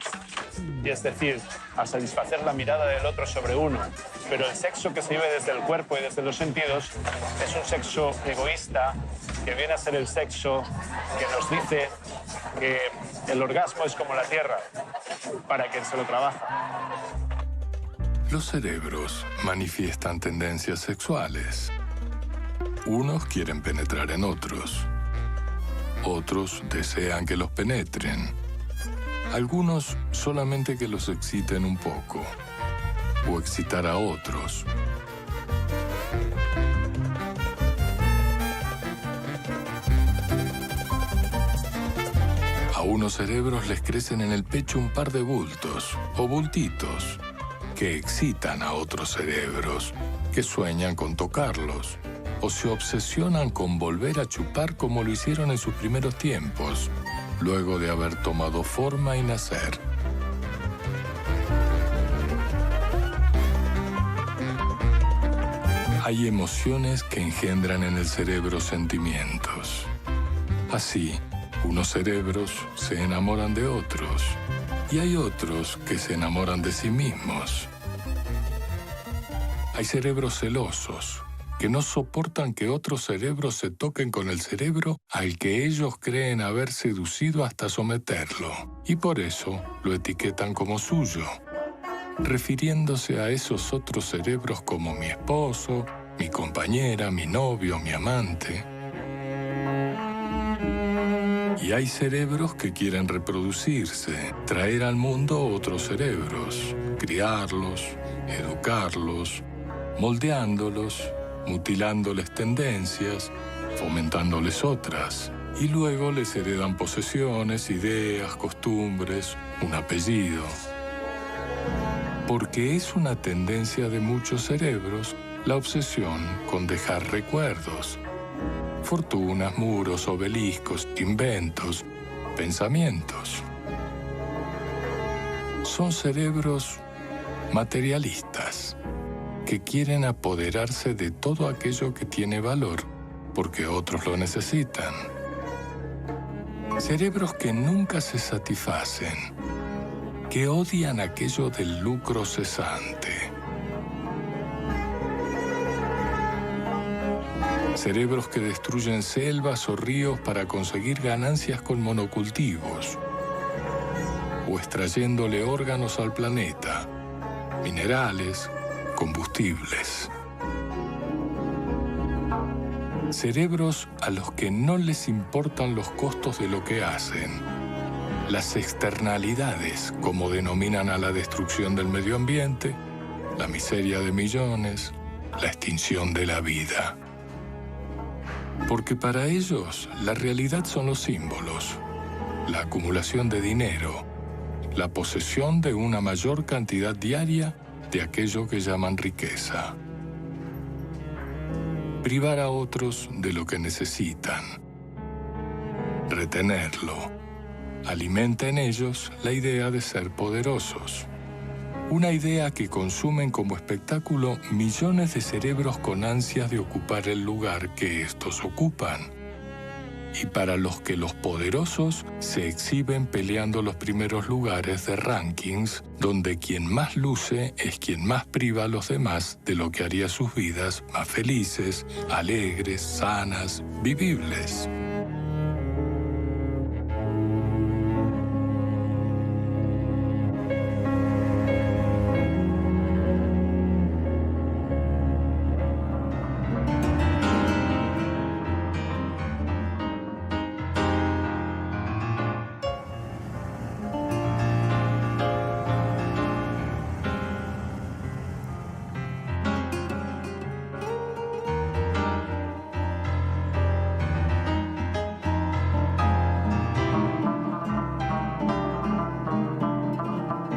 y es decir, a satisfacer la mirada del otro sobre uno. Pero el sexo que se vive desde el cuerpo y desde los sentidos es un sexo egoísta, que viene a ser el sexo que nos dice que el orgasmo es como la tierra, para quien se lo trabaja. Los cerebros manifiestan tendencias sexuales. Unos quieren penetrar en otros. Otros desean que los penetren. Algunos solamente que los exciten un poco. O excitar a otros. A unos cerebros les crecen en el pecho un par de bultos o bultitos que excitan a otros cerebros que sueñan con tocarlos o se obsesionan con volver a chupar como lo hicieron en sus primeros tiempos, luego de haber tomado forma y nacer. Hay emociones que engendran en el cerebro sentimientos. Así, unos cerebros se enamoran de otros y hay otros que se enamoran de sí mismos. Hay cerebros celosos que no soportan que otros cerebros se toquen con el cerebro al que ellos creen haber seducido hasta someterlo, y por eso lo etiquetan como suyo, refiriéndose a esos otros cerebros como mi esposo, mi compañera, mi novio, mi amante. Y hay cerebros que quieren reproducirse, traer al mundo otros cerebros, criarlos, educarlos, moldeándolos, mutilándoles tendencias, fomentándoles otras. Y luego les heredan posesiones, ideas, costumbres, un apellido. Porque es una tendencia de muchos cerebros la obsesión con dejar recuerdos. Fortunas, muros, obeliscos, inventos, pensamientos. Son cerebros materialistas que quieren apoderarse de todo aquello que tiene valor porque otros lo necesitan. Cerebros que nunca se satisfacen, que odian aquello del lucro cesante. Cerebros que destruyen selvas o ríos para conseguir ganancias con monocultivos o extrayéndole órganos al planeta, minerales, combustibles. Cerebros a los que no les importan los costos de lo que hacen, las externalidades, como denominan a la destrucción del medio ambiente, la miseria de millones, la extinción de la vida. Porque para ellos la realidad son los símbolos, la acumulación de dinero, la posesión de una mayor cantidad diaria de aquello que llaman riqueza. Privar a otros de lo que necesitan. Retenerlo. Alimenta en ellos la idea de ser poderosos. Una idea que consumen como espectáculo millones de cerebros con ansias de ocupar el lugar que estos ocupan. Y para los que los poderosos se exhiben peleando los primeros lugares de rankings, donde quien más luce es quien más priva a los demás de lo que haría sus vidas más felices, alegres, sanas, vivibles.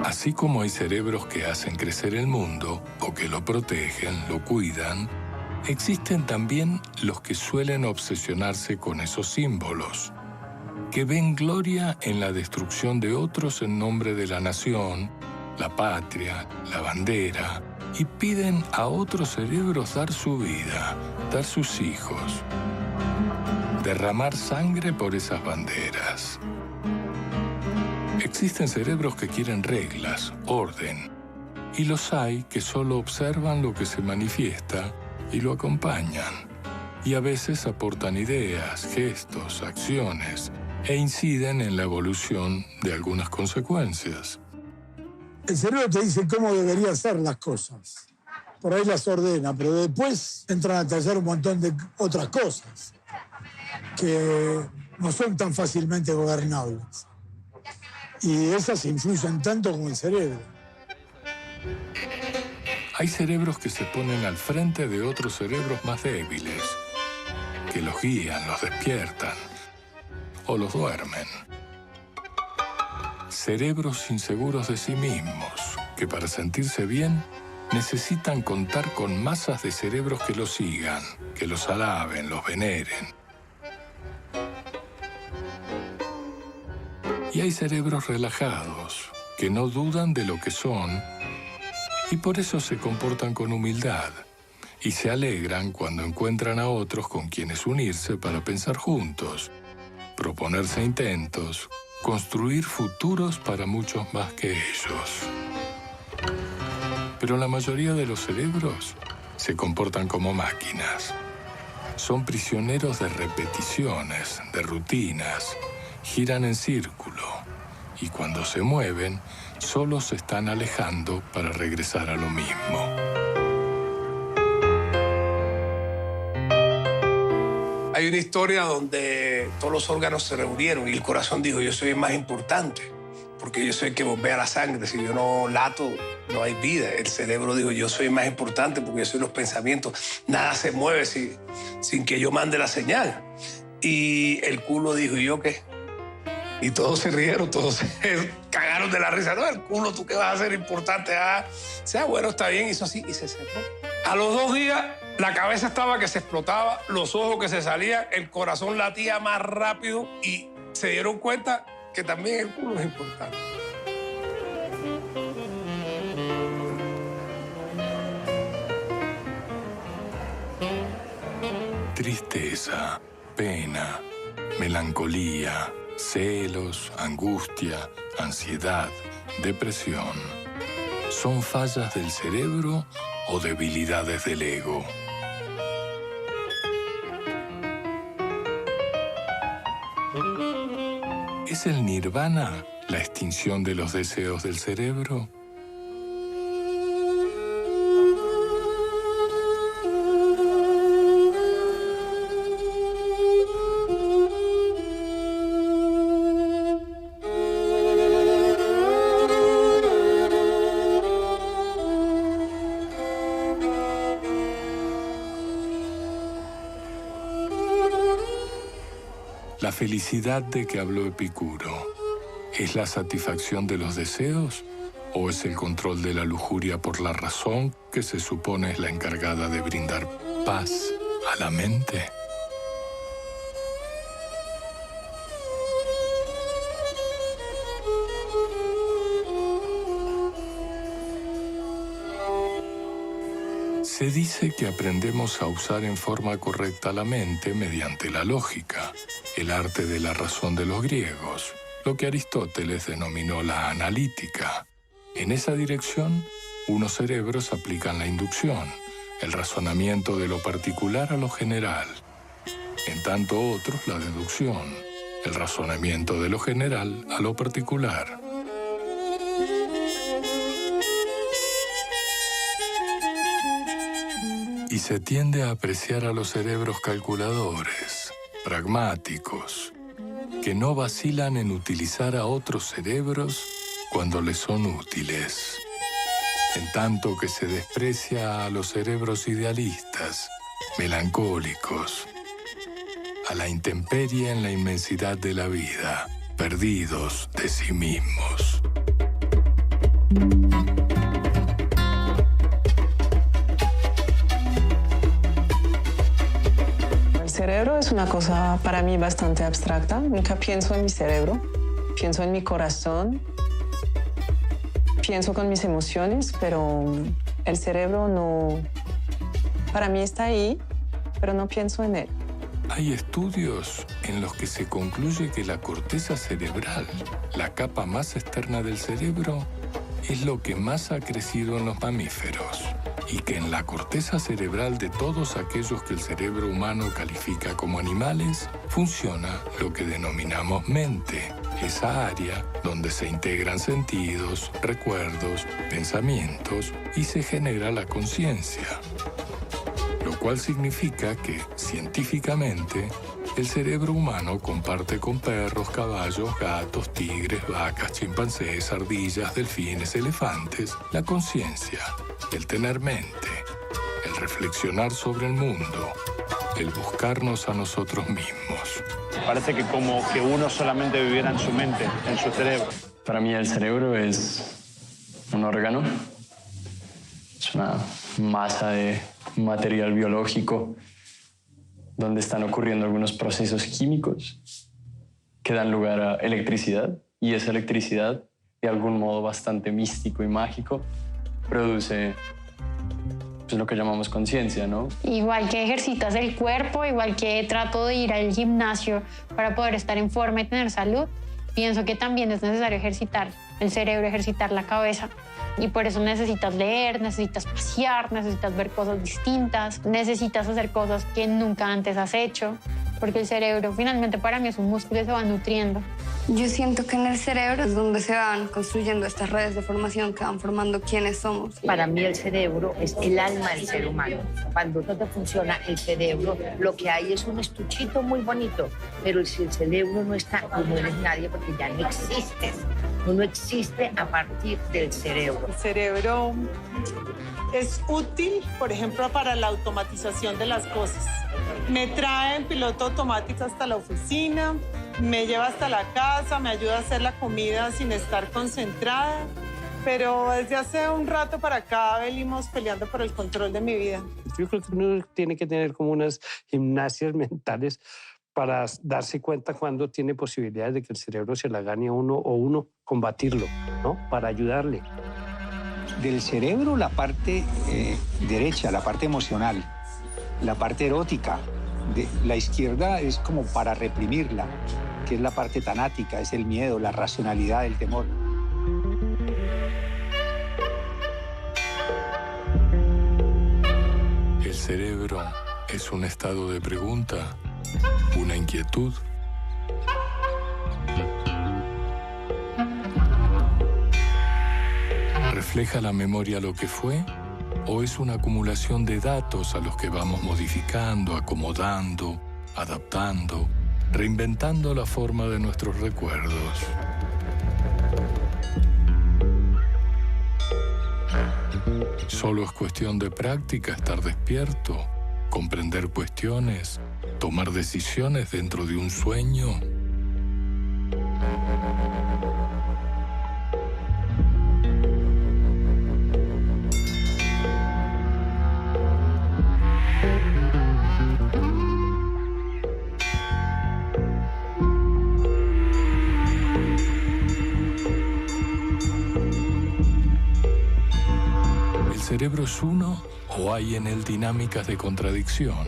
Así como hay cerebros que hacen crecer el mundo, o que lo protegen, lo cuidan, existen también los que suelen obsesionarse con esos símbolos, que ven gloria en la destrucción de otros en nombre de la nación, la patria, la bandera, y piden a otros cerebros dar su vida, dar sus hijos, derramar sangre por esas banderas. Existen cerebros que quieren reglas, orden, y los hay que solo observan lo que se manifiesta y lo acompañan, y a veces aportan ideas, gestos, acciones, e inciden en la evolución de algunas consecuencias. El cerebro te dice cómo deberían ser las cosas. Por ahí las ordena, pero después entran a tallar un montón de otras cosas que no son tan fácilmente gobernables. Y esas influyen tanto como el cerebro. Hay cerebros que se ponen al frente de otros cerebros más débiles, que los guían, los despiertan o los duermen. Cerebros inseguros de sí mismos, que para sentirse bien necesitan contar con masas de cerebros que los sigan, que los alaben, los veneren. Y hay cerebros relajados, que no dudan de lo que son, y por eso se comportan con humildad, y se alegran cuando encuentran a otros con quienes unirse para pensar juntos, proponerse intentos, construir futuros para muchos más que ellos. Pero la mayoría de los cerebros se comportan como máquinas. Son prisioneros de repeticiones, de rutinas, giran en círculo, y cuando se mueven, solo se están alejando para regresar a lo mismo. Hay una historia donde todos los órganos se reunieron y el corazón dijo, yo soy el más importante, porque yo soy el que bombea la sangre. Si yo no lato, no hay vida. El cerebro dijo, yo soy el más importante porque yo soy los pensamientos. Nada se mueve sin que yo mande la señal. Y el culo dijo, ¿y yo qué? Y todos se rieron, todos se cagaron de la risa. No, el culo, ¿tú qué vas a hacer importante? Sea bueno, está bien, hizo así y se cerró. A los 2 días, la cabeza estaba que se explotaba, los ojos que se salían, el corazón latía más rápido y se dieron cuenta que también el culo es importante. Tristeza, pena, melancolía, celos, angustia, ansiedad, depresión. ¿Son fallas del cerebro o debilidades del ego? ¿Es el nirvana la extinción de los deseos del cerebro? ¿La felicidad de que habló Epicuro es la satisfacción de los deseos o es el control de la lujuria por la razón que se supone es la encargada de brindar paz a la mente? Se dice que aprendemos a usar en forma correcta la mente mediante la lógica, el arte de la razón de los griegos, lo que Aristóteles denominó la analítica. En esa dirección, unos cerebros aplican la inducción, el razonamiento de lo particular a lo general. En tanto otros, la deducción, el razonamiento de lo general a lo particular. Y se tiende a apreciar a los cerebros calculadores, pragmáticos, que no vacilan en utilizar a otros cerebros cuando les son útiles. En tanto que se desprecia a los cerebros idealistas, melancólicos, a la intemperie en la inmensidad de la vida, perdidos de sí mismos. El cerebro es una cosa para mí bastante abstracta. Nunca pienso en mi cerebro, pienso en mi corazón, pienso con mis emociones, pero el cerebro no... Para mí está ahí, pero no pienso en él. Hay estudios en los que se concluye que la corteza cerebral, la capa más externa del cerebro, es lo que más ha crecido en los mamíferos y que en la corteza cerebral de todos aquellos que el cerebro humano califica como animales, funciona lo que denominamos mente, esa área donde se integran sentidos, recuerdos, pensamientos y se genera la conciencia. Lo cual significa que, científicamente, el cerebro humano comparte con perros, caballos, gatos, tigres, vacas, chimpancés, ardillas, delfines, elefantes, la conciencia, el tener mente, el reflexionar sobre el mundo, el buscarnos a nosotros mismos. Parece que como que uno solamente viviera en su mente, en su cerebro. Para mí el cerebro es un órgano, es una masa de material biológico donde están ocurriendo algunos procesos químicos que dan lugar a electricidad, y esa electricidad, de algún modo bastante místico y mágico, produce pues, lo que llamamos conciencia, ¿no? Igual que ejercitas el cuerpo, igual que trato de ir al gimnasio para poder estar en forma y tener salud, pienso que también es necesario ejercitar el cerebro, ejercitar la cabeza. Y por eso necesitas leer, necesitas pasear, necesitas ver cosas distintas, necesitas hacer cosas que nunca antes has hecho, porque el cerebro finalmente para mí es un músculo y se va nutriendo. Yo siento que en el cerebro es donde se van construyendo estas redes de formación que van formando quiénes somos. Para mí el cerebro es el alma del ser humano. Cuando no te funciona el cerebro, lo que hay es un estuchito muy bonito, pero si el cerebro no está, tú no eres nadie porque ya no existes. Uno existe a partir del cerebro. El cerebro es útil, por ejemplo, para la automatización de las cosas. Me trae en piloto automático hasta la oficina, me lleva hasta la casa, me ayuda a hacer la comida sin estar concentrada. Pero desde hace un rato para acá venimos peleando por el control de mi vida. Yo creo que uno tiene que tener como unas gimnasias mentales para darse cuenta cuando tiene posibilidades de que el cerebro se la gane a uno o uno combatirlo, ¿no? Para ayudarle. Del cerebro la parte derecha, la parte emocional, la parte erótica. La izquierda es como para reprimirla, que es la parte tanática, es el miedo, la racionalidad, el temor. El cerebro es un estado de pregunta, una inquietud. ¿Refleja la memoria lo que fue? ¿O es una acumulación de datos a los que vamos modificando, acomodando, adaptando, reinventando la forma de nuestros recuerdos? Solo es cuestión de práctica estar despierto, comprender cuestiones, tomar decisiones dentro de un sueño. ¿El cerebro es uno o hay en él dinámicas de contradicción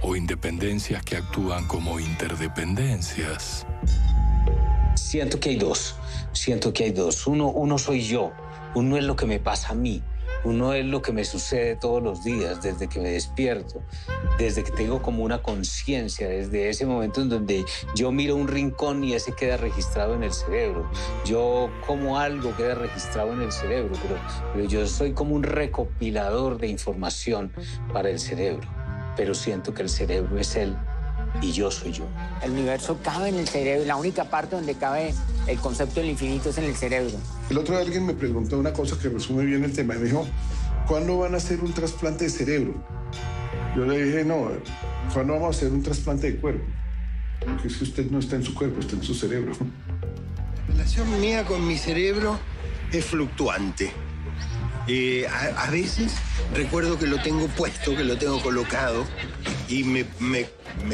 o independencias que actúan como interdependencias? Siento que hay dos. Uno soy yo. Uno es lo que me pasa a mí. Uno es lo que me sucede todos los días, desde que me despierto, desde que tengo como una conciencia, desde ese momento en donde yo miro un rincón y ese queda registrado en el cerebro. Yo como algo queda registrado en el cerebro, pero yo soy como un recopilador de información para el cerebro. Pero siento que el cerebro es él y yo soy yo. El universo cabe en el cerebro, la única parte donde cabe el concepto del infinito es en el cerebro. El otro día alguien me preguntó una cosa que resume bien el tema. Me dijo, ¿cuándo van a hacer un trasplante de cerebro? Yo le dije, no, ¿cuándo vamos a hacer un trasplante de cuerpo? Porque es que usted no está en su cuerpo, está en su cerebro. La relación mía con mi cerebro es fluctuante. A veces recuerdo que lo tengo puesto, que lo tengo colocado y me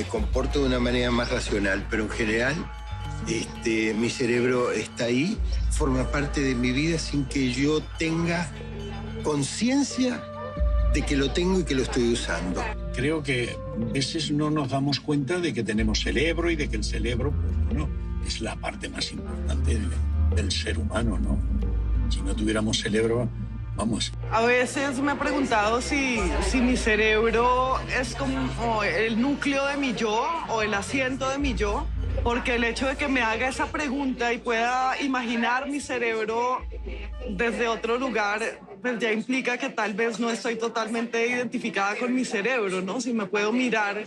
comporto de una manera más racional, pero en general mi cerebro está ahí, forma parte de mi vida sin que yo tenga conciencia de que lo tengo y que lo estoy usando. Creo que a veces no nos damos cuenta de que tenemos cerebro y de que el cerebro, pues, bueno, es la parte más importante del ser humano, ¿no? Si no tuviéramos cerebro, vamos. A veces me he preguntado si mi cerebro es como el núcleo de mi yo o el asiento de mi yo, porque el hecho de que me haga esa pregunta y pueda imaginar mi cerebro desde otro lugar, pues ya implica que tal vez no estoy totalmente identificada con mi cerebro, ¿no? Si me puedo mirar,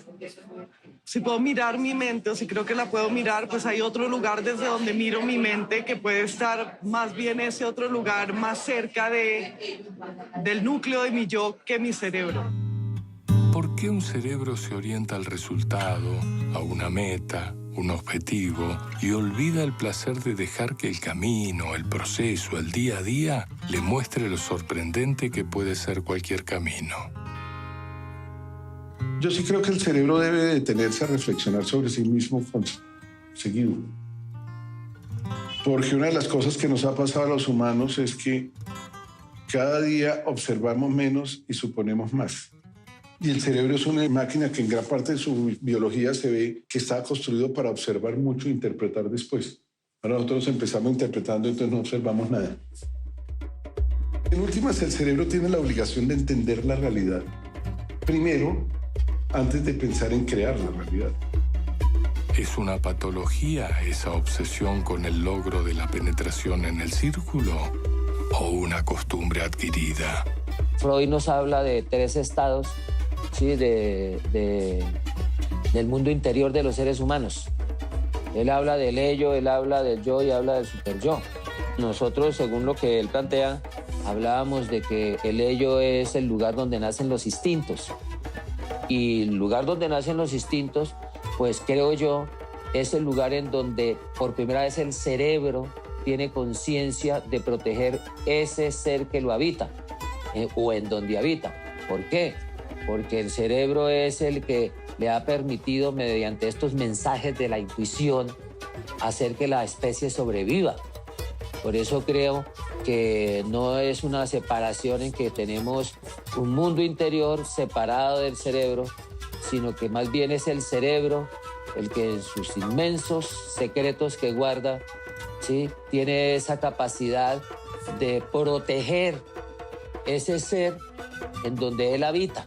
si puedo mirar mi mente o si creo que la puedo mirar, pues hay otro lugar desde donde miro mi mente que puede estar más bien ese otro lugar más cerca del núcleo de mi yo que mi cerebro. ¿Por qué un cerebro se orienta al resultado, a una meta, un objetivo, y olvida el placer de dejar que el camino, el proceso, el día a día le muestre lo sorprendente que puede ser cualquier camino? Yo sí creo que el cerebro debe detenerse a reflexionar sobre sí mismo seguido. Porque una de las cosas que nos ha pasado a los humanos es que cada día observamos menos y suponemos más. Y el cerebro es una máquina que en gran parte de su biología se ve que está construido para observar mucho e interpretar después. Ahora nosotros empezamos interpretando, entonces no observamos nada. En últimas, el cerebro tiene la obligación de entender la realidad. Primero, antes de pensar en crear la realidad. ¿Es una patología esa obsesión con el logro de la penetración en el círculo o una costumbre adquirida? Freud nos habla de 3 estados, ¿sí? del mundo interior de los seres humanos. Él habla del ello, él habla del yo y habla del superyo. Nosotros, según lo que él plantea, hablábamos de que el ello es el lugar donde nacen los instintos. Y el lugar donde nacen los instintos, pues creo yo, es el lugar en donde por primera vez el cerebro tiene conciencia de proteger ese ser que lo habita o en donde habita. ¿Por qué? Porque el cerebro es el que le ha permitido, mediante estos mensajes de la intuición, hacer que la especie sobreviva. Por eso creo que no es una separación en que tenemos un mundo interior separado del cerebro, sino que más bien es el cerebro el que en sus inmensos secretos que guarda, ¿sí? Tiene esa capacidad de proteger ese ser en donde él habita.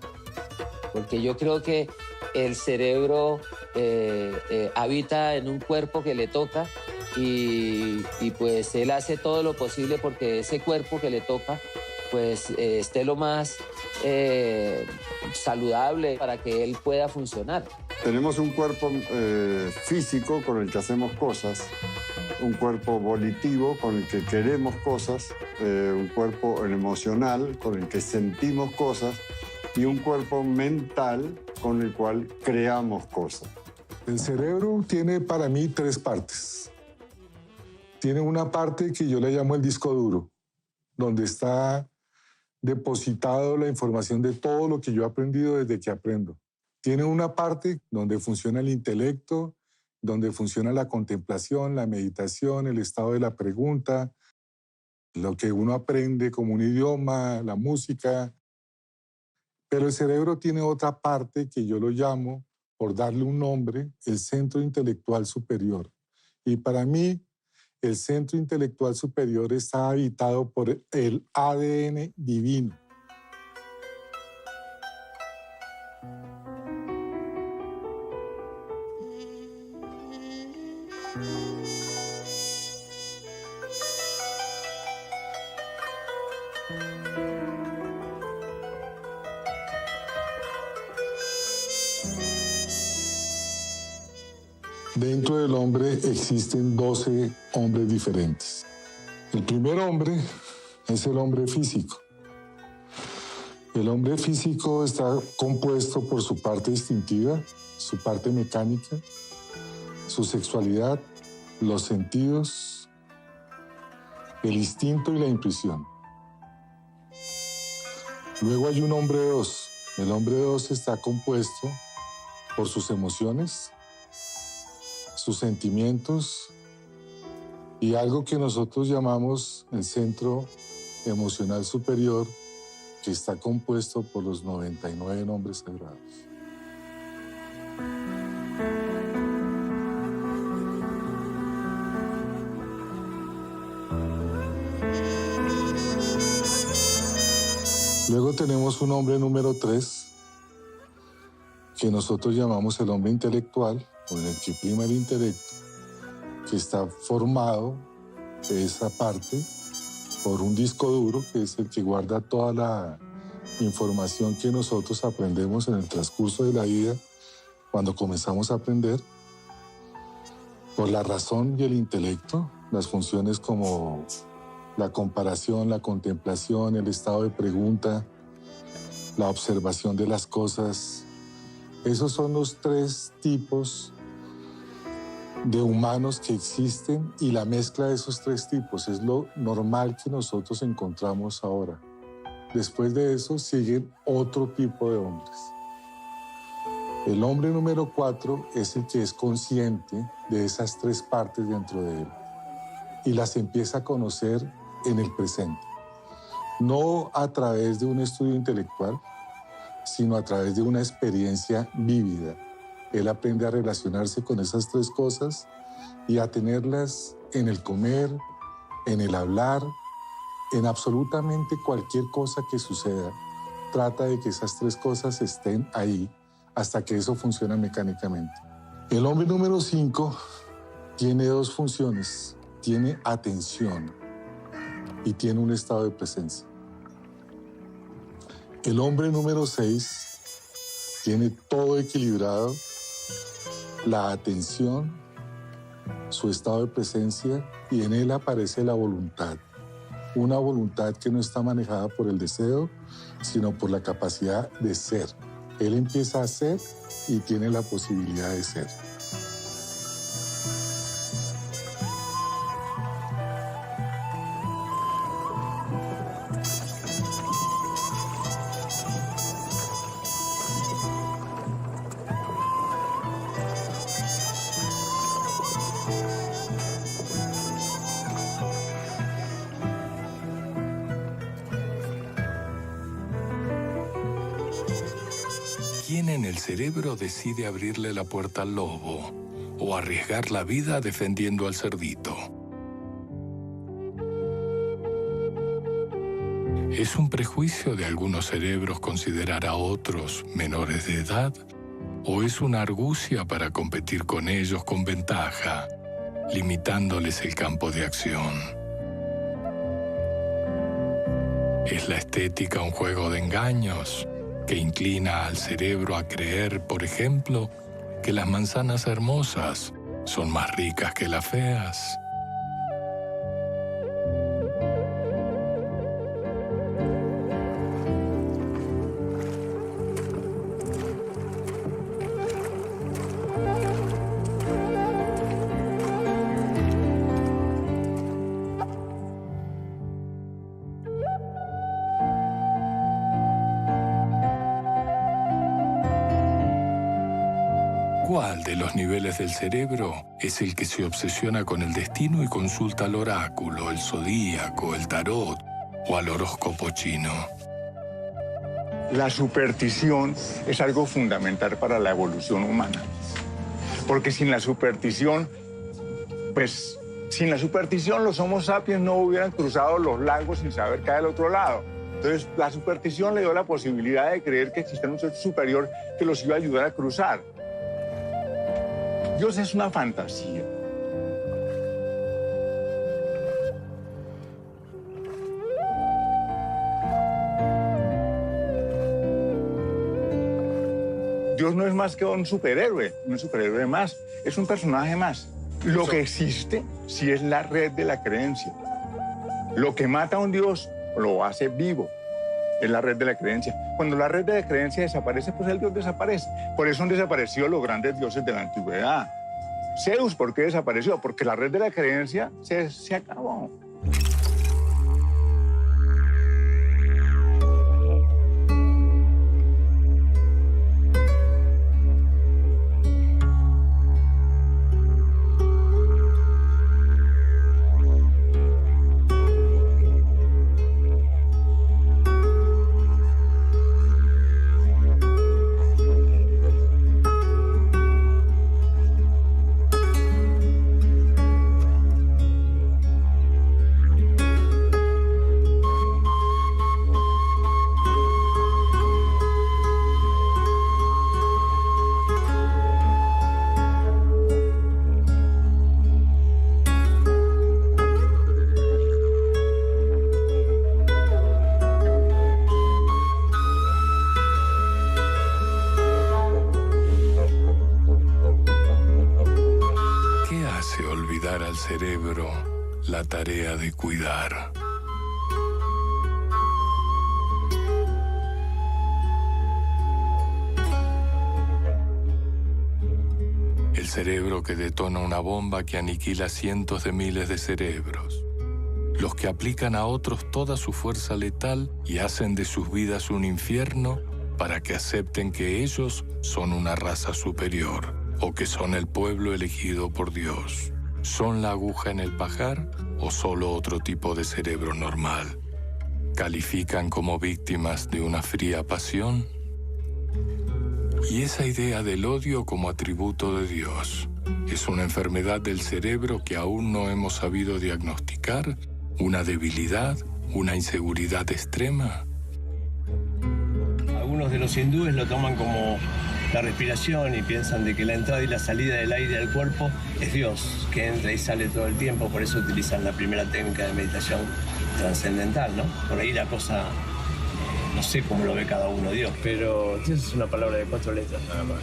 Porque yo creo que el cerebro habita en un cuerpo que le toca y pues él hace todo lo posible porque ese cuerpo que le toca pues esté lo más saludable para que él pueda funcionar. Tenemos un cuerpo físico con el que hacemos cosas, un cuerpo volitivo con el que queremos cosas, un cuerpo emocional con el que sentimos cosas y un cuerpo mental con el cual creamos cosas. El cerebro tiene para mí 3 partes. Tiene una parte que yo le llamo el disco duro, donde está depositado la información de todo lo que yo he aprendido desde que aprendo. Tiene una parte donde funciona el intelecto, donde funciona la contemplación, la meditación, el estado de la pregunta, lo que uno aprende como un idioma, la música. Pero el cerebro tiene otra parte que yo lo llamo, por darle un nombre, el centro intelectual superior. Y para mí, el centro intelectual superior está habitado por el ADN divino. Dentro del hombre existen 12 hombres diferentes. El primer hombre es el hombre físico. El hombre físico está compuesto por su parte instintiva, su parte mecánica, su sexualidad, los sentidos, el instinto y la intuición. Luego hay un hombre 2. El hombre 2 está compuesto por sus emociones, sus sentimientos y algo que nosotros llamamos el centro emocional superior, que está compuesto por los 99 nombres sagrados. Luego tenemos un hombre número 3, que nosotros llamamos el hombre intelectual, o en el que prima el intelecto, que está formado de esa parte por un disco duro, que es el que guarda toda la información que nosotros aprendemos en el transcurso de la vida, cuando comenzamos a aprender, por la razón y el intelecto, las funciones como la comparación, la contemplación, el estado de pregunta, la observación de las cosas. Esos son los 3 tipos de humanos que existen, y la mezcla de esos 3 tipos es lo normal que nosotros encontramos ahora. Después de eso siguen otro tipo de hombres. El hombre número 4 es el que es consciente de esas 3 partes dentro de él y las empieza a conocer en el presente. No a través de un estudio intelectual, sino a través de una experiencia vívida. Él aprende a relacionarse con esas 3 cosas y a tenerlas en el comer, en el hablar, en absolutamente cualquier cosa que suceda. Trata de que esas 3 cosas estén ahí hasta que eso funciona mecánicamente. El hombre número 5 tiene dos funciones. Tiene atención y tiene un estado de presencia. El hombre número 6 tiene todo equilibrado, la atención, su estado de presencia, y en él aparece la voluntad. Una voluntad que no está manejada por el deseo, sino por la capacidad de ser. Él empieza a ser y tiene la posibilidad de ser. ¿Quién en el cerebro decide abrirle la puerta al lobo o arriesgar la vida defendiendo al cerdito? ¿Es un prejuicio de algunos cerebros considerar a otros menores de edad? ¿O es una argucia para competir con ellos con ventaja, limitándoles el campo de acción? ¿Es la estética un juego de engaños que inclina al cerebro a creer, por ejemplo, que las manzanas hermosas son más ricas que las feas? ¿Cuál de los niveles del cerebro es el que se obsesiona con el destino y consulta al oráculo, el zodíaco, el tarot o al horóscopo chino? La superstición es algo fundamental para la evolución humana. Porque sin la superstición, los Homo sapiens no hubieran cruzado los lagos sin saber qué hay del otro lado. Entonces, la superstición le dio la posibilidad de creer que existía un ser superior que los iba a ayudar a cruzar. Dios es una fantasía. Dios no es más que un superhéroe más, es un personaje más. Lo que existe sí es la red de la creencia. Lo que mata a un Dios lo hace vivo, es la red de la creencia. Cuando la red de la creencia desaparece, pues el Dios desaparece. Por eso han desaparecido los grandes dioses de la antigüedad. Zeus, ¿por qué desapareció? Porque la red de la creencia se acabó. Al cerebro la tarea de cuidar. El cerebro que detona una bomba que aniquila cientos de miles de cerebros. Los que aplican a otros toda su fuerza letal y hacen de sus vidas un infierno para que acepten que ellos son una raza superior o que son el pueblo elegido por Dios. ¿Son la aguja en el pajar o solo otro tipo de cerebro normal? ¿Califican como víctimas de una fría pasión? Y esa idea del odio como atributo de Dios es una enfermedad del cerebro que aún no hemos sabido diagnosticar, una debilidad, una inseguridad extrema. Algunos de los hindúes lo toman como la respiración y piensan de que la entrada y la salida del aire al cuerpo es Dios, que entra y sale todo el tiempo, por eso utilizan la primera técnica de meditación trascendental, ¿no? Por ahí la cosa, no sé cómo lo ve cada uno Dios, pero Dios es una palabra de 4 letras nada más.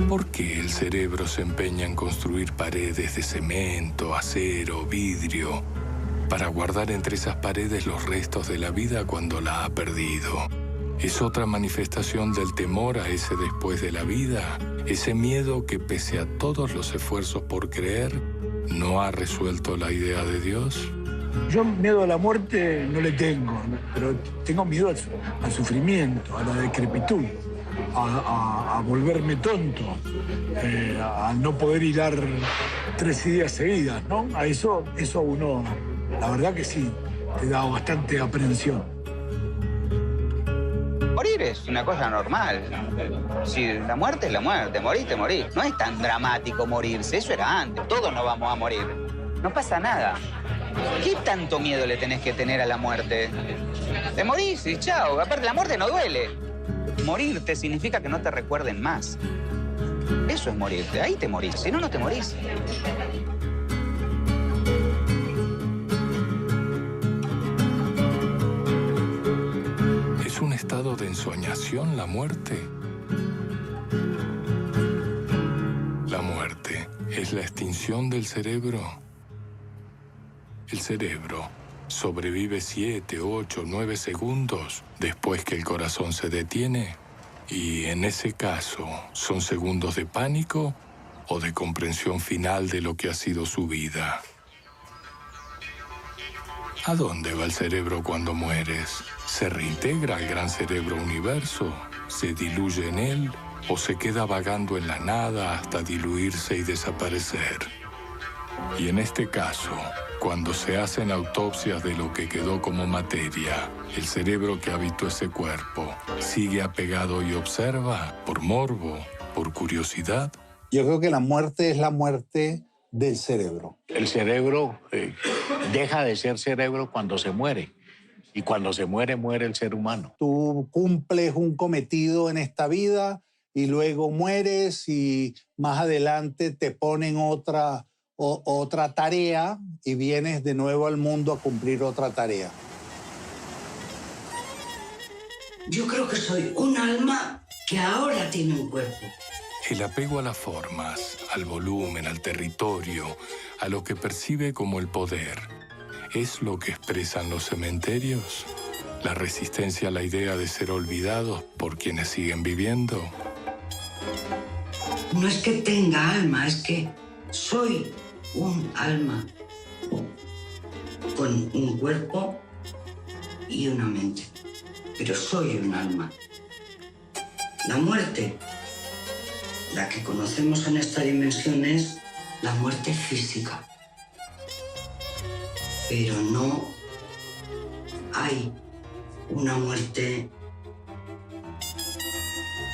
¿Por qué el cerebro se empeña en construir paredes de cemento, acero, vidrio, para guardar entre esas paredes los restos de la vida cuando la ha perdido? ¿Es otra manifestación del temor a ese después de la vida? ¿Ese miedo que, pese a todos los esfuerzos por creer, no ha resuelto la idea de Dios? Yo miedo a la muerte no le tengo, pero tengo miedo al sufrimiento, a la decrepitud, a volverme tonto, a no poder hilar 3 ideas seguidas, ¿no? A eso uno, la verdad que sí, te da bastante aprensión. Morir es una cosa normal. Si la muerte es la muerte, morir te morís. No es tan dramático morirse, eso era antes. Todos nos vamos a morir. No pasa nada. ¿Qué tanto miedo le tenés que tener a la muerte? Te morís y chao. Aparte, la muerte no duele. Morirte significa que no te recuerden más. Eso es morirte. Ahí te morís. Si no, no te morís. ¿Es un estado de ensoñación la muerte? La muerte es la extinción del cerebro. El cerebro sobrevive 7, 8, 9 segundos después que el corazón se detiene, y en ese caso, ¿son segundos de pánico o de comprensión final de lo que ha sido su vida? ¿A dónde va el cerebro cuando mueres? ¿Se reintegra al gran cerebro universo? ¿Se diluye en él? ¿O se queda vagando en la nada hasta diluirse y desaparecer? Y en este caso, cuando se hacen autopsias de lo que quedó como materia, el cerebro que habitó ese cuerpo sigue apegado y observa por morbo, por curiosidad. Yo creo que la muerte es la muerte del cerebro. El cerebro deja de ser cerebro cuando se muere. Y cuando se muere, muere el ser humano. Tú cumples un cometido en esta vida y luego mueres y más adelante te ponen otra tarea y vienes de nuevo al mundo a cumplir otra tarea. Yo creo que soy un alma que ahora tiene un cuerpo. El apego a las formas, al volumen, al territorio, a lo que percibe como el poder, ¿es lo que expresan los cementerios? ¿La resistencia a la idea de ser olvidados por quienes siguen viviendo? No es que tenga alma, es que soy un alma con un cuerpo y una mente. Pero soy un alma. La muerte, la que conocemos en esta dimensión, es la muerte física. Pero no hay una muerte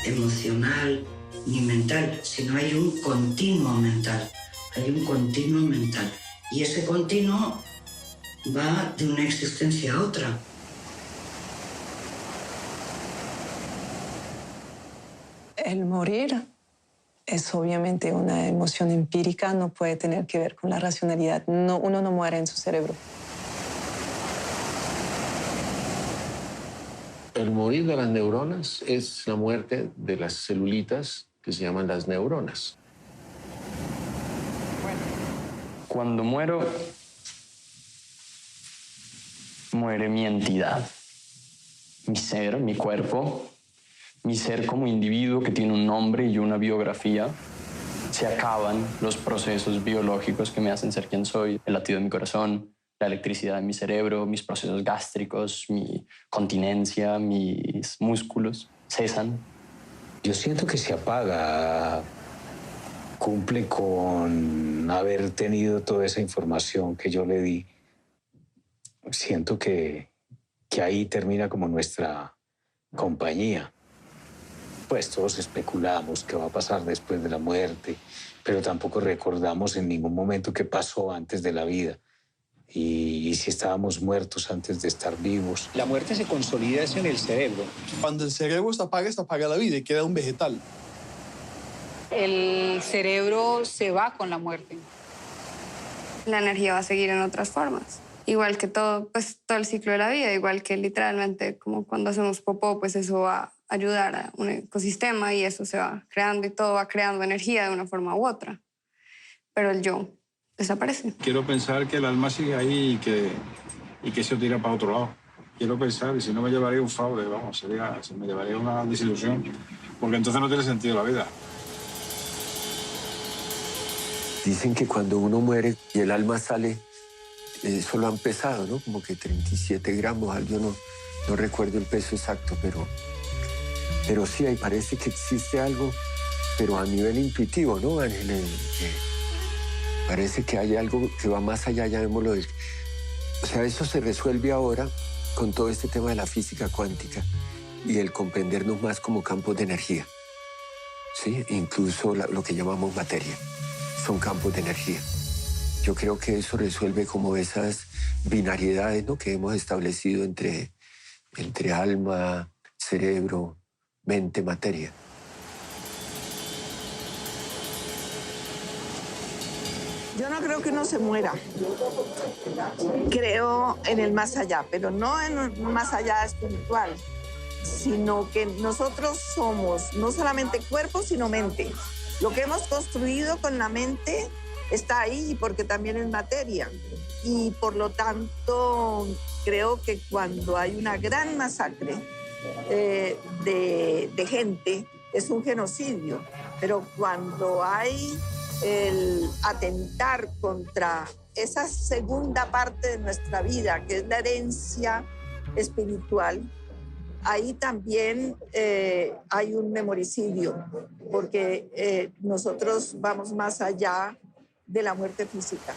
emocional ni mental, sino hay un continuo mental. Hay un continuo mental. Y ese continuo va de una existencia a otra. El morir es obviamente una emoción empírica, no puede tener que ver con la racionalidad. No, uno no muere en su cerebro. El morir de las neuronas es la muerte de las celulitas que se llaman las neuronas. Cuando muero, muere mi entidad, mi ser, mi cuerpo, mi ser como individuo que tiene un nombre y una biografía. Se acaban los procesos biológicos que me hacen ser quien soy, el latido de mi corazón, la electricidad de mi cerebro, mis procesos gástricos, mi continencia, mis músculos, cesan. Yo siento que se apaga, cumple con haber tenido toda esa información que yo le di. Siento que ahí termina como nuestra compañía. Pues todos especulamos qué va a pasar después de la muerte, pero tampoco recordamos en ningún momento qué pasó antes de la vida y si estábamos muertos antes de estar vivos. La muerte se consolida es en el cerebro. Cuando el cerebro se apaga la vida y queda un vegetal. El cerebro se va con la muerte. La energía va a seguir en otras formas. Igual que todo, pues, todo el ciclo de la vida, igual que literalmente como cuando hacemos popó, pues eso va a ayudar a un ecosistema y eso se va creando y todo va creando energía de una forma u otra. Pero el yo desaparece. Quiero pensar que el alma sigue ahí y que se tira para otro lado. Quiero pensar, y si no me llevaría un fraude, vamos, me llevaría una desilusión, porque entonces no tiene sentido la vida. Dicen que cuando uno muere y el alma sale, eso lo han pesado, ¿no? Como que 37 gramos, yo no recuerdo el peso exacto, pero sí, ahí parece que existe algo, pero a nivel intuitivo, ¿no, Ángel? Parece que hay algo que va más allá, llamémoslo. O sea, eso se resuelve ahora con todo este tema de la física cuántica y el comprendernos más como campos de energía, ¿sí? Incluso lo que llamamos materia. Son campos de energía. Yo creo que eso resuelve como esas binariedades, ¿no?, que hemos establecido entre alma, cerebro, mente, materia. Yo no creo que uno se muera. Creo en el más allá, pero no en un más allá espiritual, sino que nosotros somos no solamente cuerpo, sino mente. Lo que hemos construido con la mente está ahí porque también es materia. Y por lo tanto, creo que cuando hay una gran masacre de gente, es un genocidio. Pero cuando hay el atentar contra esa segunda parte de nuestra vida, que es la herencia espiritual, ahí también hay un memoricidio, porque nosotros vamos más allá de la muerte física.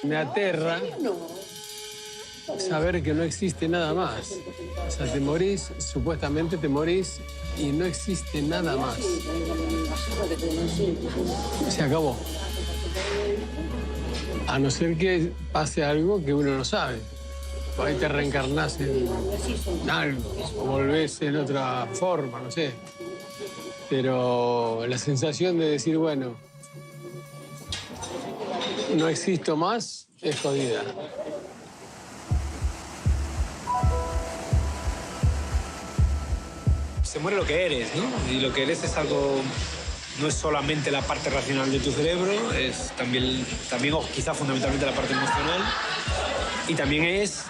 Me aterra saber que no existe nada más. O sea, te morís, supuestamente te morís y no existe nada más. Se acabó. A no ser que pase algo que uno no sabe. Por ahí te reencarnás en algo o volvés en otra forma, no sé. Pero la sensación de decir, bueno, no existo más, es jodida. Se muere lo que eres, ¿no? Y lo que eres es algo, no es solamente la parte racional de tu cerebro, es también o quizá fundamentalmente la parte emocional, y también es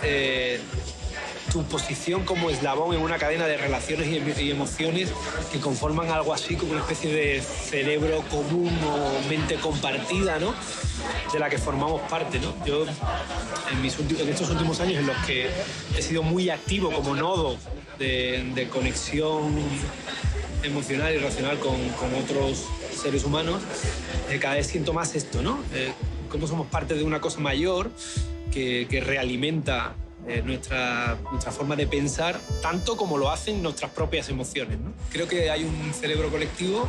tu posición como eslabón en una cadena de relaciones y emociones que conforman algo así como una especie de cerebro común o mente compartida, ¿no?, de la que formamos parte, ¿no? Yo, en estos últimos años en los que he sido muy activo como nodo de conexión emocional y racional con otros seres humanos, cada vez siento más esto, ¿no? Cómo somos parte de una cosa mayor que realimenta nuestra forma de pensar, tanto como lo hacen nuestras propias emociones, ¿no? Creo que hay un cerebro colectivo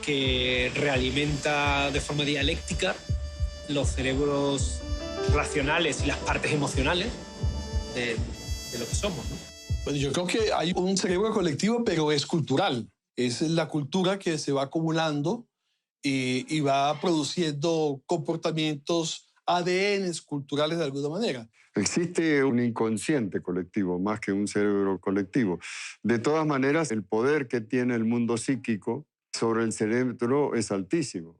que realimenta de forma dialéctica los cerebros racionales y las partes emocionales de lo que somos, ¿no? Bueno, yo creo que hay un cerebro colectivo, pero es cultural. Es la cultura que se va acumulando y va produciendo comportamientos, ADNs culturales de alguna manera. Existe un inconsciente colectivo más que un cerebro colectivo. De todas maneras, el poder que tiene el mundo psíquico sobre el cerebro es altísimo.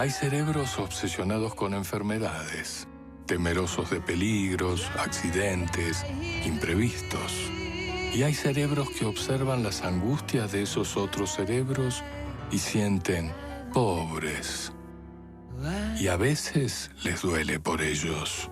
Hay cerebros obsesionados con enfermedades, temerosos de peligros, accidentes, imprevistos. Y hay cerebros que observan las angustias de esos otros cerebros y sienten pobres. Y a veces les duele por ellos.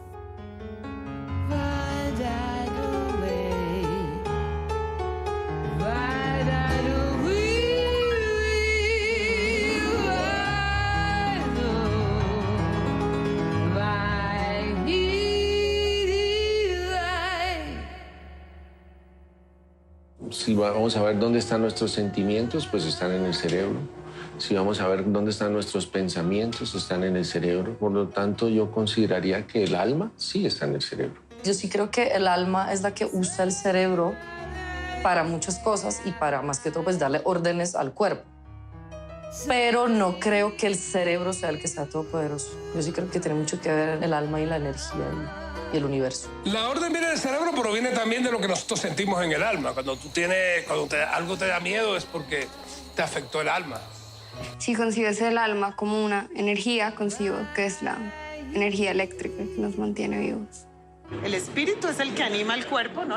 Si vamos a ver dónde están nuestros sentimientos, pues están en el cerebro. Si vamos a ver dónde están nuestros pensamientos, están en el cerebro. Por lo tanto, yo consideraría que el alma sí está en el cerebro. Yo sí creo que el alma es la que usa el cerebro para muchas cosas y para, más que todo, pues darle órdenes al cuerpo. Pero no creo que el cerebro sea el que sea todopoderoso. Yo sí creo que tiene mucho que ver el alma y la energía y el universo. La orden viene del cerebro, pero viene también de lo que nosotros sentimos en el alma. Cuando algo te da miedo es porque te afectó el alma. Si concibes el alma como una energía, concibo que es la energía eléctrica que nos mantiene vivos. El espíritu es el que anima el cuerpo, ¿no?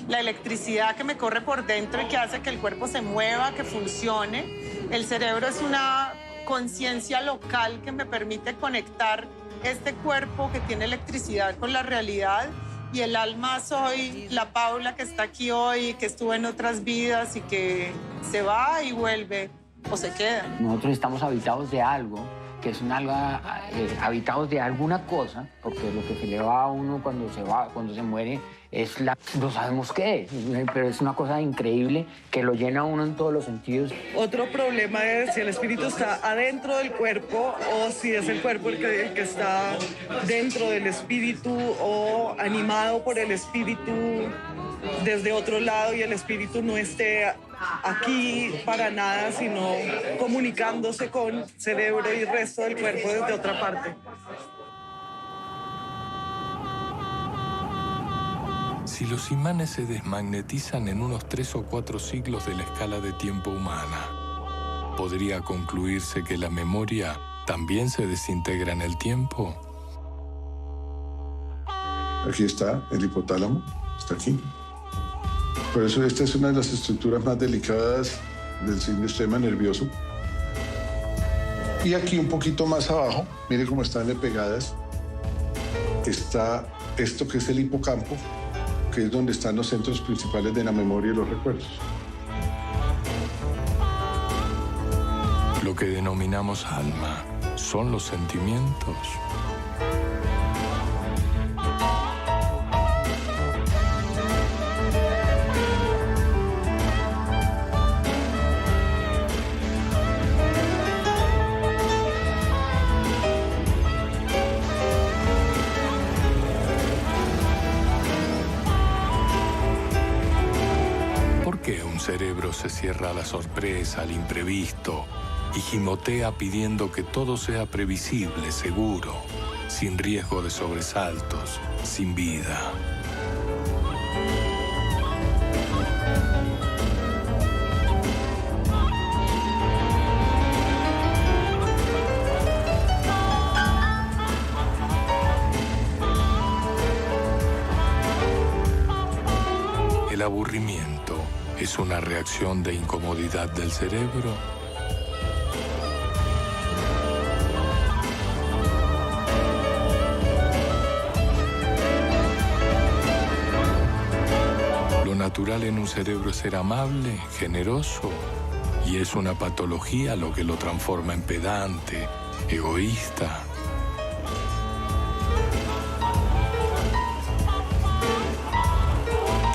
La electricidad que me corre por dentro y que hace que el cuerpo se mueva, que funcione. El cerebro es una conciencia local que me permite conectar este cuerpo que tiene electricidad con la realidad. Y el alma soy la Paula que está aquí hoy, que estuvo en otras vidas y que se va y vuelve o se queda. Nosotros estamos habitados de algo, que es habitados de alguna cosa, porque lo que se le va a uno cuando se muere no sabemos qué es, pero es una cosa increíble que lo llena a uno en todos los sentidos. Otro problema es si el espíritu está adentro del cuerpo o si es el cuerpo el que está dentro del espíritu o animado por el espíritu desde otro lado y el espíritu no esté aquí para nada, sino comunicándose con cerebro y resto del cuerpo desde otra parte. Si los imanes se desmagnetizan en unos 3 o 4 siglos de la escala de tiempo humana, ¿podría concluirse que la memoria también se desintegra en el tiempo? Aquí está el hipotálamo, está aquí. Por eso esta es una de las estructuras más delicadas del sistema nervioso. Y aquí un poquito más abajo, mire cómo están pegadas, está esto que es el hipocampo, que es donde están los centros principales de la memoria y los recuerdos. Lo que denominamos alma son los sentimientos. Cerebro se cierra a la sorpresa, al imprevisto, y gimotea pidiendo que todo sea previsible, seguro, sin riesgo de sobresaltos, sin vida. El aburrimiento ¿es una reacción de incomodidad del cerebro? Lo natural en un cerebro es ser amable, generoso, y es una patología lo que lo transforma en pedante, egoísta.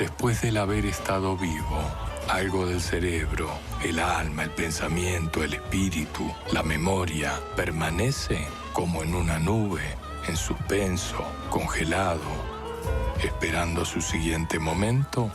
Después del haber estado vivo, algo del cerebro, el alma, el pensamiento, el espíritu, la memoria, permanece como en una nube, en suspenso, congelado, esperando su siguiente momento.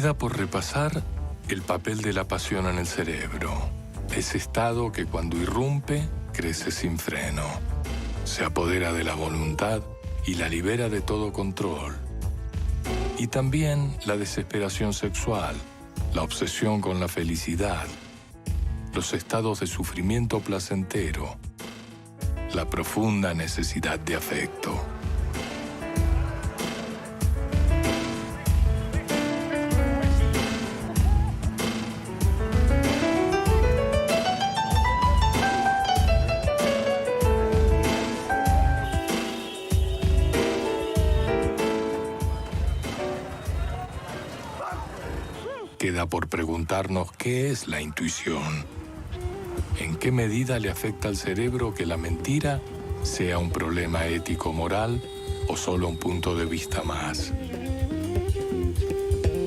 Queda por repasar el papel de la pasión en el cerebro. Ese estado que cuando irrumpe, crece sin freno. Se apodera de la voluntad y la libera de todo control. Y también la desesperación sexual, la obsesión con la felicidad, los estados de sufrimiento placentero, la profunda necesidad de afecto. Queda por preguntarnos qué es la intuición. ¿En qué medida le afecta al cerebro que la mentira sea un problema ético-moral o solo un punto de vista más?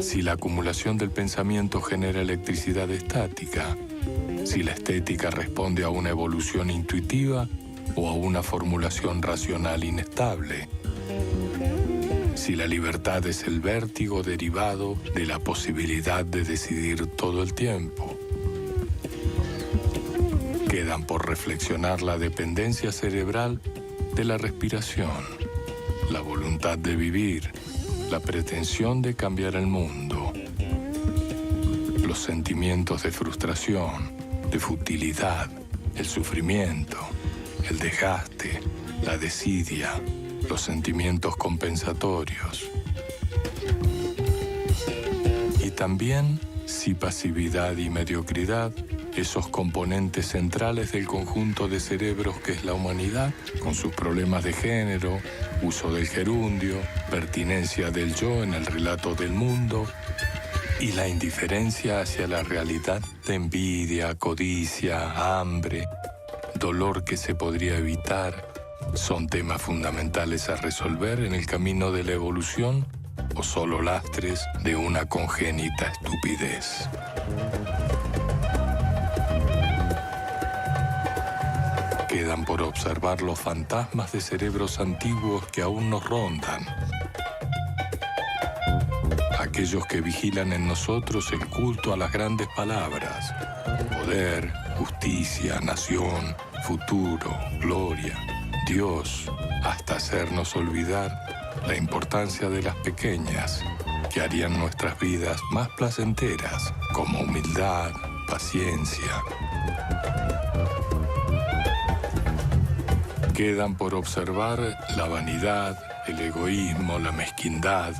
Si la acumulación del pensamiento genera electricidad estática, si la estética responde a una evolución intuitiva o a una formulación racional inestable, si la libertad es el vértigo derivado de la posibilidad de decidir todo el tiempo. Quedan por reflexionar la dependencia cerebral de la respiración, la voluntad de vivir, la pretensión de cambiar el mundo, los sentimientos de frustración, de futilidad, el sufrimiento, el desgaste, la desidia, los sentimientos compensatorios. Y también si pasividad y mediocridad, esos componentes centrales del conjunto de cerebros que es la humanidad, con sus problemas de género, uso del gerundio, pertinencia del yo en el relato del mundo, y la indiferencia hacia la realidad de envidia, codicia, hambre, dolor que se podría evitar, ¿son temas fundamentales a resolver en el camino de la evolución o solo lastres de una congénita estupidez? Quedan por observar los fantasmas de cerebros antiguos que aún nos rondan. Aquellos que vigilan en nosotros el culto a las grandes palabras: poder, justicia, nación, futuro, gloria, Dios, hasta hacernos olvidar la importancia de las pequeñas, que harían nuestras vidas más placenteras, como humildad, paciencia. Quedan por observar la vanidad, el egoísmo, la mezquindad,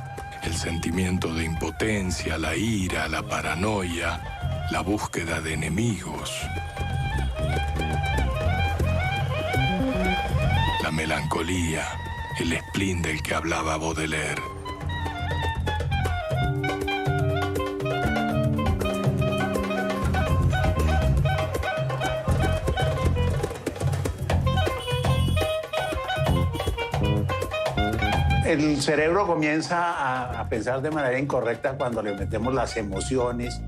el sentimiento de impotencia, la ira, la paranoia, la búsqueda de enemigos, la melancolía, el spleen del que hablaba Baudelaire. El cerebro comienza a pensar de manera incorrecta cuando le metemos las emociones,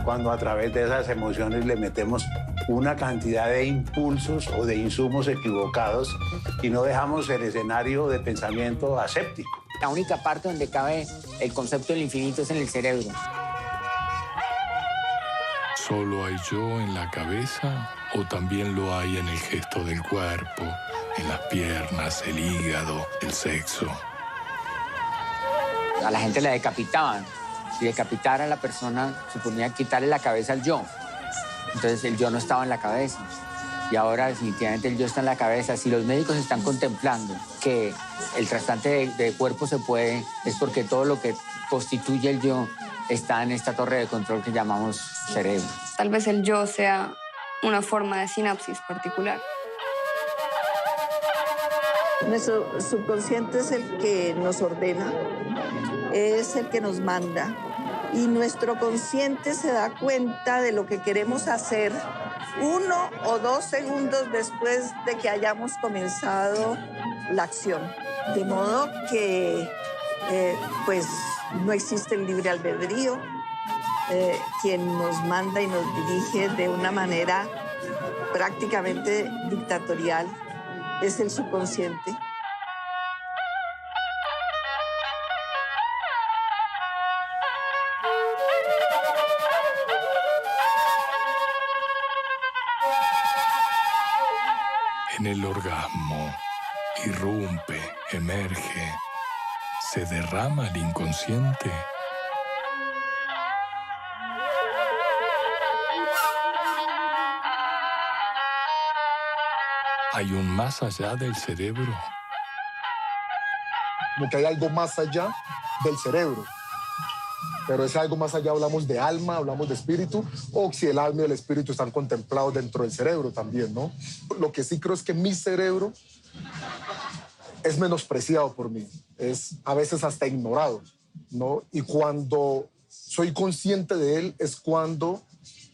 cuando a través de esas emociones le metemos una cantidad de impulsos o de insumos equivocados y no dejamos el escenario de pensamiento aséptico. La única parte donde cabe el concepto del infinito es en el cerebro. ¿Solo hay yo en la cabeza o también lo hay en el gesto del cuerpo, en las piernas, el hígado, el sexo? A la gente la decapitaban. Si decapitara a la persona, suponía quitarle la cabeza al yo. Entonces el yo no estaba en la cabeza. Y ahora definitivamente el yo está en la cabeza. Si los médicos están contemplando que el trasplante de cuerpo se puede, es porque todo lo que constituye el yo está en esta torre de control que llamamos cerebro. Tal vez el yo sea una forma de sinapsis particular. Nuestro subconsciente es el que nos ordena, es el que nos manda. Y nuestro consciente se da cuenta de lo que queremos hacer 1 o 2 segundos después de que hayamos comenzado la acción. De modo que pues no existe el libre albedrío. Quien nos manda y nos dirige de una manera prácticamente dictatorial es el subconsciente. En el orgasmo, irrumpe, emerge, se derrama el inconsciente. ¿Hay un más allá del cerebro? Como que hay algo más allá del cerebro. Pero ese algo más allá hablamos de alma, hablamos de espíritu, o si el alma y el espíritu están contemplados dentro del cerebro también, ¿no? Lo que sí creo es que mi cerebro es menospreciado por mí, es a veces hasta ignorado, ¿no? Y cuando soy consciente de él es cuando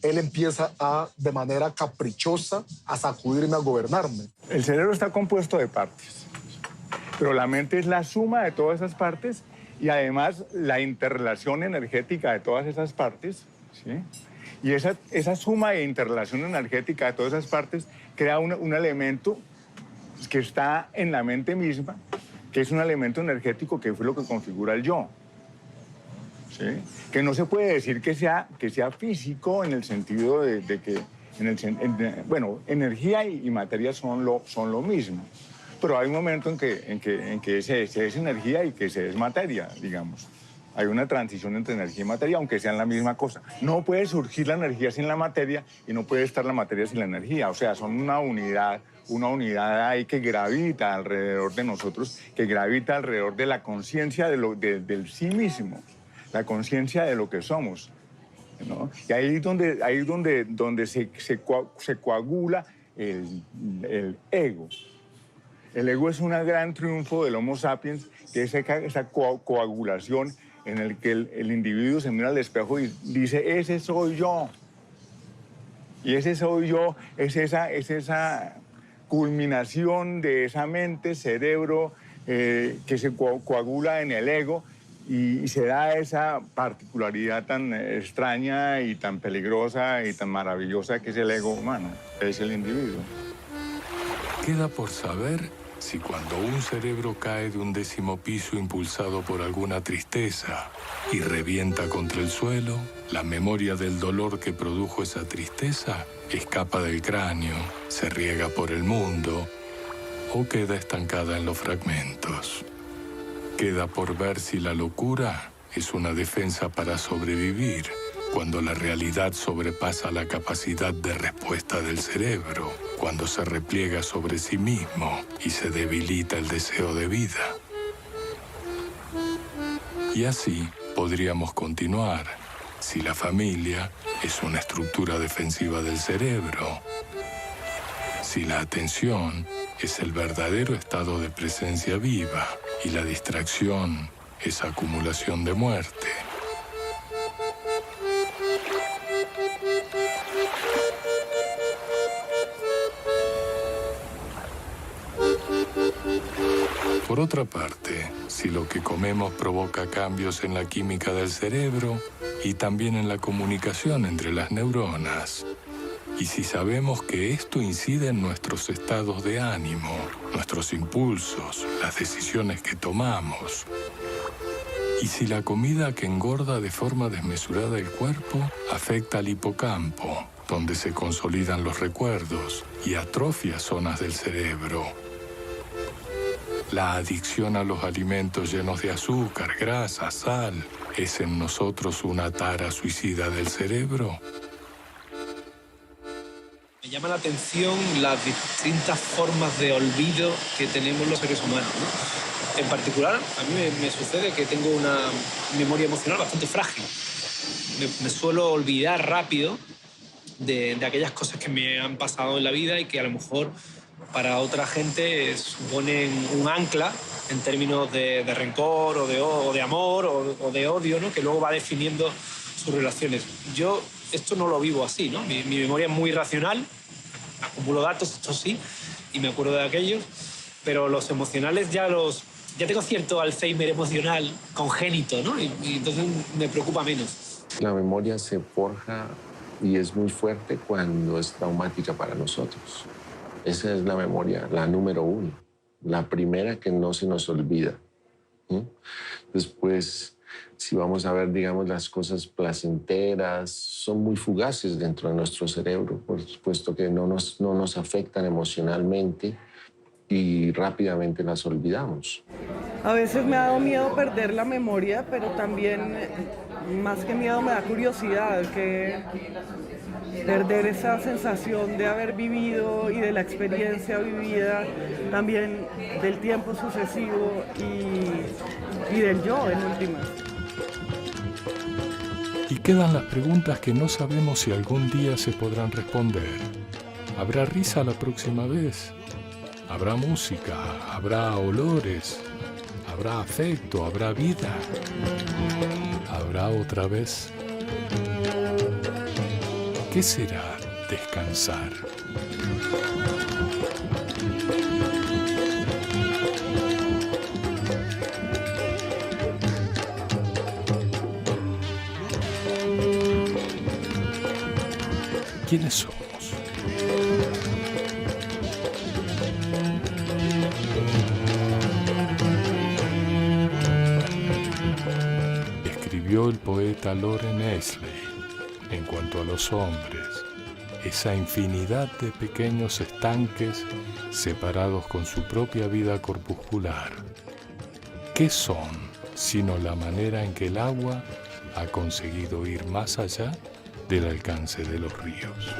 él empieza a, de manera caprichosa, a sacudirme, a gobernarme. El cerebro está compuesto de partes, pero la mente es la suma de todas esas partes y además la interrelación energética de todas esas partes, ¿sí? Y esa suma de interrelación energética de todas esas partes crea un elemento que está en la mente misma, que es un elemento energético que fue lo que configura el yo. ¿Sí? Que no se puede decir que sea físico en el sentido de que, bueno, energía y materia son lo mismo, pero hay un momento en que se es energía y que se es materia, digamos. Hay una transición entre energía y materia, aunque sean la misma cosa. No puede surgir la energía sin la materia y no puede estar la materia sin la energía. O sea, son una unidad ahí que gravita alrededor de nosotros, que gravita alrededor de la conciencia del sí mismo, la conciencia de lo que somos, ¿no? Y ahí es donde se coagula el ego. El ego es un gran triunfo del Homo sapiens, que es esa coagulación en el que el individuo se mira al espejo y dice, ese soy yo. Y ese soy yo es esa culminación de esa mente, cerebro, que se coagula en el ego y se da esa particularidad tan extraña y tan peligrosa y tan maravillosa que es el ego humano, es el individuo. Queda por saber si cuando un cerebro cae de un 10º piso impulsado por alguna tristeza y revienta contra el suelo, la memoria del dolor que produjo esa tristeza escapa del cráneo, se riega por el mundo o queda estancada en los fragmentos. Queda por ver si la locura es una defensa para sobrevivir cuando la realidad sobrepasa la capacidad de respuesta del cerebro, cuando se repliega sobre sí mismo y se debilita el deseo de vida. Y así podríamos continuar si la familia es una estructura defensiva del cerebro, si la atención es el verdadero estado de presencia viva y la distracción es acumulación de muerte. Por otra parte, si lo que comemos provoca cambios en la química del cerebro y también en la comunicación entre las neuronas, y si sabemos que esto incide en nuestros estados de ánimo, nuestros impulsos, las decisiones que tomamos, y si la comida que engorda de forma desmesurada el cuerpo afecta al hipocampo, donde se consolidan los recuerdos y atrofia zonas del cerebro, la adicción a los alimentos llenos de azúcar, grasa, sal, ¿es en nosotros una tara suicida del cerebro? Me llama la atención las distintas formas de olvido que tenemos los seres humanos, ¿no? En particular, a mí me sucede que tengo una memoria emocional bastante frágil. Me suelo olvidar rápido de aquellas cosas que me han pasado en la vida y que a lo mejor para otra gente suponen un ancla en términos de rencor o de amor o de odio, ¿no? Que luego va definiendo sus relaciones. Yo esto no lo vivo así, ¿no? Mi memoria es muy racional, acumulo datos, esto sí, y me acuerdo de aquellos, pero los emocionales ya tengo cierto Alzheimer emocional congénito, ¿no? Y entonces me preocupa menos. La memoria se forja y es muy fuerte cuando es traumática para nosotros. Esa es la memoria, la número 1, la primera que no se nos olvida. Después, Si vamos a ver, digamos, las cosas placenteras, son muy fugaces dentro de nuestro cerebro, por supuesto que no nos afectan emocionalmente y rápidamente las olvidamos. A veces me ha dado miedo perder la memoria, pero también, más que miedo, me da curiosidad, que perder esa sensación de haber vivido y de la experiencia vivida, también del tiempo sucesivo y del yo, en últimas. Y quedan las preguntas que no sabemos si algún día se podrán responder. ¿Habrá risa la próxima vez? ¿Habrá música? ¿Habrá olores? ¿Habrá afecto? ¿Habrá vida? ¿Habrá otra vez? ¿Qué será descansar? ¿Quiénes somos? Escribió el poeta Loren Eiseley, en cuanto a los hombres, esa infinidad de pequeños estanques separados con su propia vida corpuscular. ¿Qué son sino la manera en que el agua ha conseguido ir más allá del alcance de los ríos?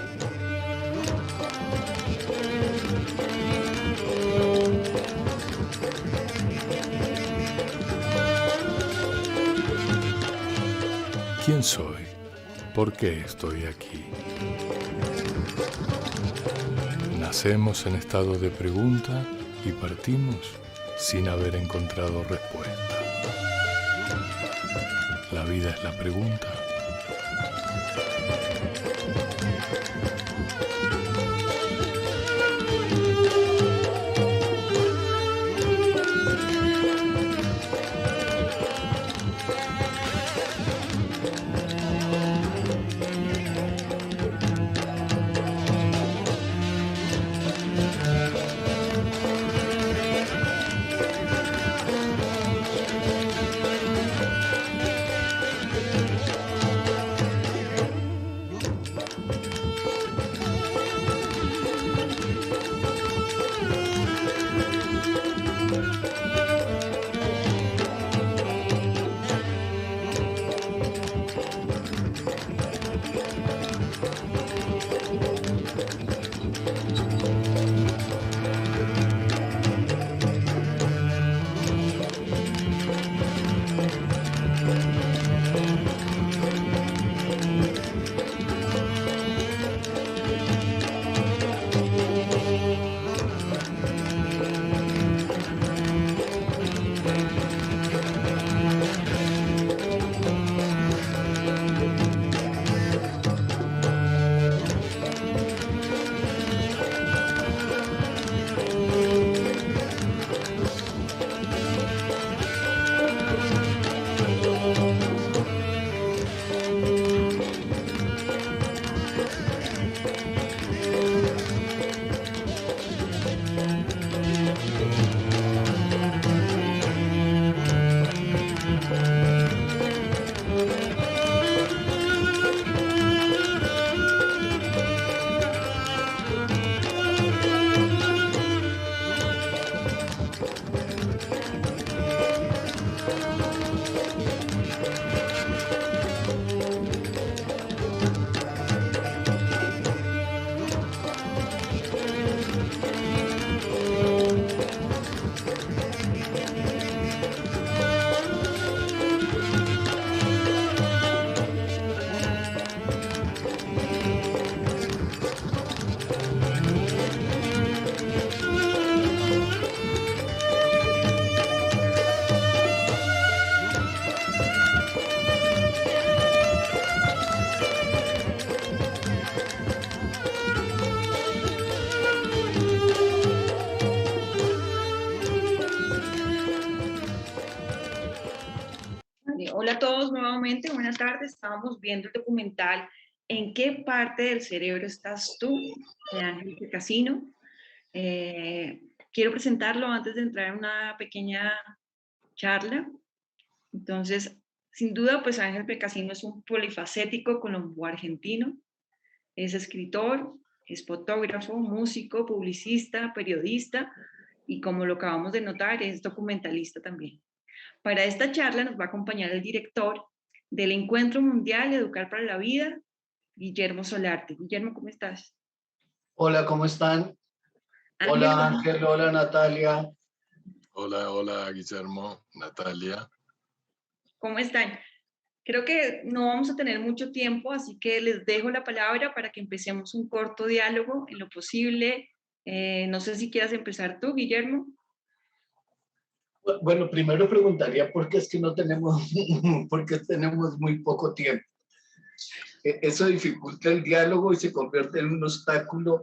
¿Quién soy? ¿Por qué estoy aquí? Nacemos en estado de pregunta y partimos sin haber encontrado respuesta. La vida es la pregunta. Hola a todos nuevamente, buenas tardes. Estábamos viendo el documental ¿En qué parte del cerebro estás tú? De Ángel Casino. Quiero presentarlo antes de entrar en una pequeña charla. Entonces, Sin duda, pues Ángel Becasino es un polifacético colombo-argentino. Es escritor, es fotógrafo, músico, publicista, periodista y, como lo acabamos de notar, es documentalista también. Para esta charla nos va a acompañar el director del Encuentro Mundial Educar para la Vida, Guillermo Solarte. Guillermo, ¿cómo estás? Hola, ¿cómo están? Hola Ángel, hola Natalia. Hola, hola Guillermo, Natalia. ¿Cómo están? Creo que no vamos a tener mucho tiempo, así que les dejo la palabra para que empecemos un corto diálogo en lo posible. No sé si quieras empezar tú, Guillermo. Bueno, primero preguntaría por qué es que no tenemos, porque tenemos muy poco tiempo. Eso dificulta el diálogo y se convierte en un obstáculo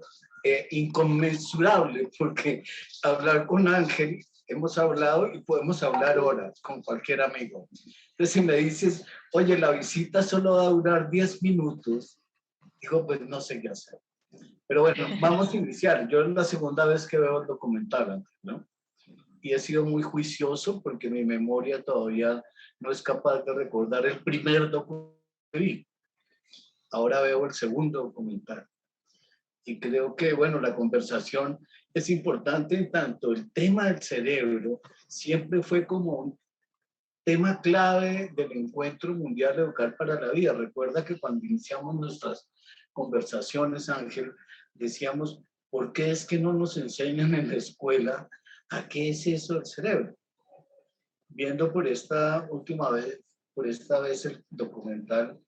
inconmensurable, porque hablar con Ángel, hemos hablado y podemos hablar horas con cualquier amigo. Entonces, si me dices, oye, la visita solo va a durar 10 minutos, digo, pues no sé qué hacer. Pero bueno, vamos a iniciar. Yo es la segunda vez que veo el documental, ¿no? Y he sido muy juicioso porque mi memoria todavía no es capaz de recordar el primer documental que vi. Ahora veo el segundo documental. Y creo que, bueno, la conversación es importante en tanto el tema del cerebro siempre fue como un tema clave del Encuentro Mundial Educar para la Vida. Recuerda que cuando iniciamos nuestras conversaciones, Ángel, decíamos, ¿por qué es que no nos enseñan en la escuela a qué es eso del cerebro? Viendo por esta vez el documental,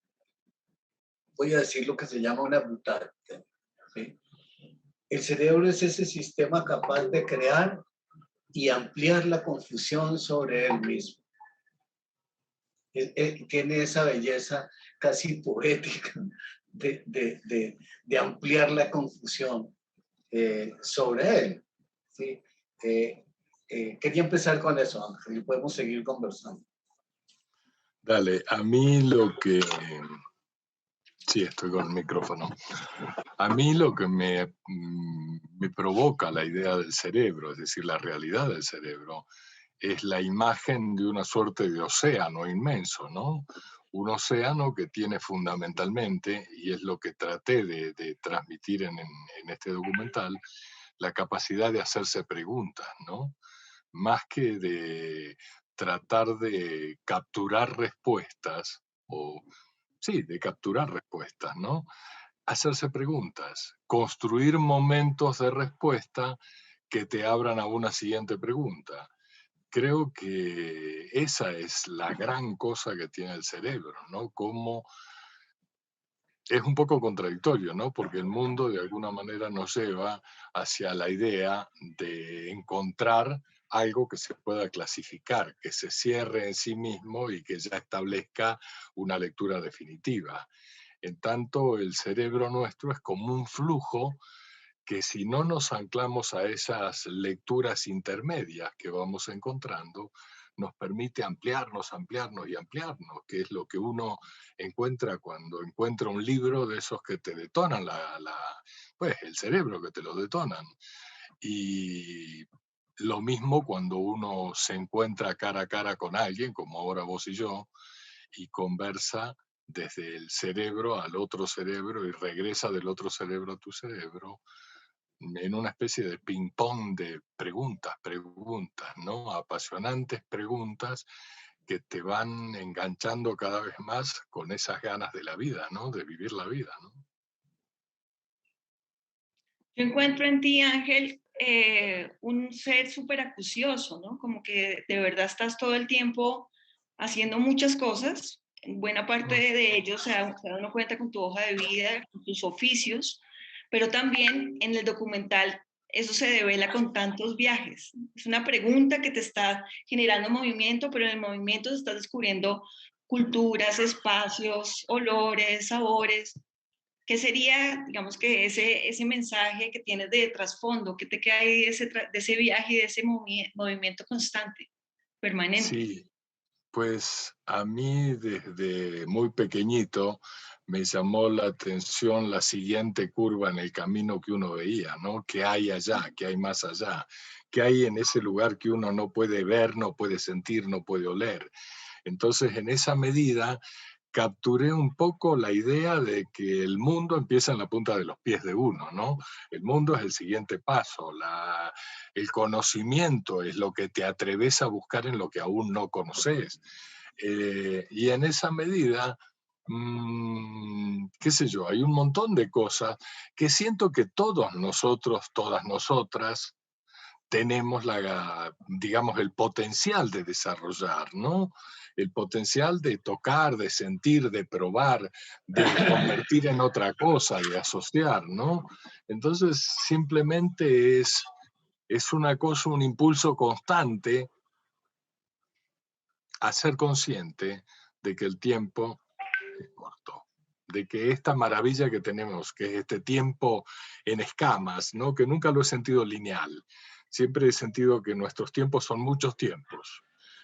voy a decir lo que se llama una brutal. ¿Sí? El cerebro es ese sistema capaz de crear y ampliar la confusión sobre él mismo. Tiene esa belleza casi poética de ampliar la confusión sobre él. ¿Sí? Quería empezar con eso, Ángel, y podemos seguir conversando. Dale, a mí lo que... Sí, estoy con el micrófono. A mí lo que me provoca la idea del cerebro, es decir, la realidad del cerebro, es la imagen de una suerte de océano inmenso, ¿no? Un océano que tiene fundamentalmente, y es lo que traté de transmitir en este documental, la capacidad de hacerse preguntas, ¿no? Más que de tratar de capturar respuestas, de capturar respuestas, ¿no? Hacerse preguntas, construir momentos de respuesta que te abran a una siguiente pregunta. Creo que esa es la gran cosa que tiene el cerebro, ¿no? Como es un poco contradictorio, ¿no? Porque el mundo de alguna manera nos lleva hacia la idea de encontrar algo que se pueda clasificar, que se cierre en sí mismo y que ya establezca una lectura definitiva. En tanto, el cerebro nuestro es como un flujo que, si no nos anclamos a esas lecturas intermedias que vamos encontrando, nos permite ampliarnos y ampliarnos, que es lo que uno encuentra cuando encuentra un libro de esos que te detonan pues el cerebro, que te lo detonan. Y lo mismo cuando uno se encuentra cara a cara con alguien, como ahora vos y yo, y conversa desde el cerebro al otro cerebro y regresa del otro cerebro a tu cerebro, en una especie de ping-pong de preguntas, ¿no? Apasionantes preguntas que te van enganchando cada vez más con esas ganas de la vida, ¿no? De vivir la vida, ¿no? Yo encuentro en ti, Ángel, un ser súper acucioso, ¿no? Como que de verdad estás todo el tiempo haciendo muchas cosas. Buena parte de ellos se da uno cuenta con tu hoja de vida, con tus oficios, pero también en el documental eso se devela con tantos viajes. Es una pregunta que te está generando movimiento, pero en el movimiento te estás descubriendo culturas, espacios, olores, sabores. ¿Qué sería, digamos, que ese mensaje que tienes de trasfondo, que te queda ahí de ese viaje y de ese movimiento constante, permanente? Sí, pues a mí desde muy pequeñito me llamó la atención la siguiente curva en el camino que uno veía, ¿no? ¿Qué hay allá? ¿Qué hay más allá? ¿Qué hay en ese lugar que uno no puede ver, no puede sentir, no puede oler? Entonces, en esa medida, capturé un poco la idea de que el mundo empieza en la punta de los pies de uno, ¿no? El mundo es el siguiente paso, el conocimiento es lo que te atreves a buscar en lo que aún no conoces. Y en esa medida, qué sé yo, hay un montón de cosas que siento que todos nosotros, todas nosotras, tenemos digamos, el potencial de desarrollar, ¿no? El potencial de tocar, de sentir, de probar, de convertir en otra cosa, de asociar, ¿no? Entonces, simplemente es una cosa, un impulso constante a ser consciente de que el tiempo es corto, de que esta maravilla que tenemos, que es este tiempo en escamas, ¿no? Que nunca lo he sentido lineal. Siempre he sentido que nuestros tiempos son muchos tiempos.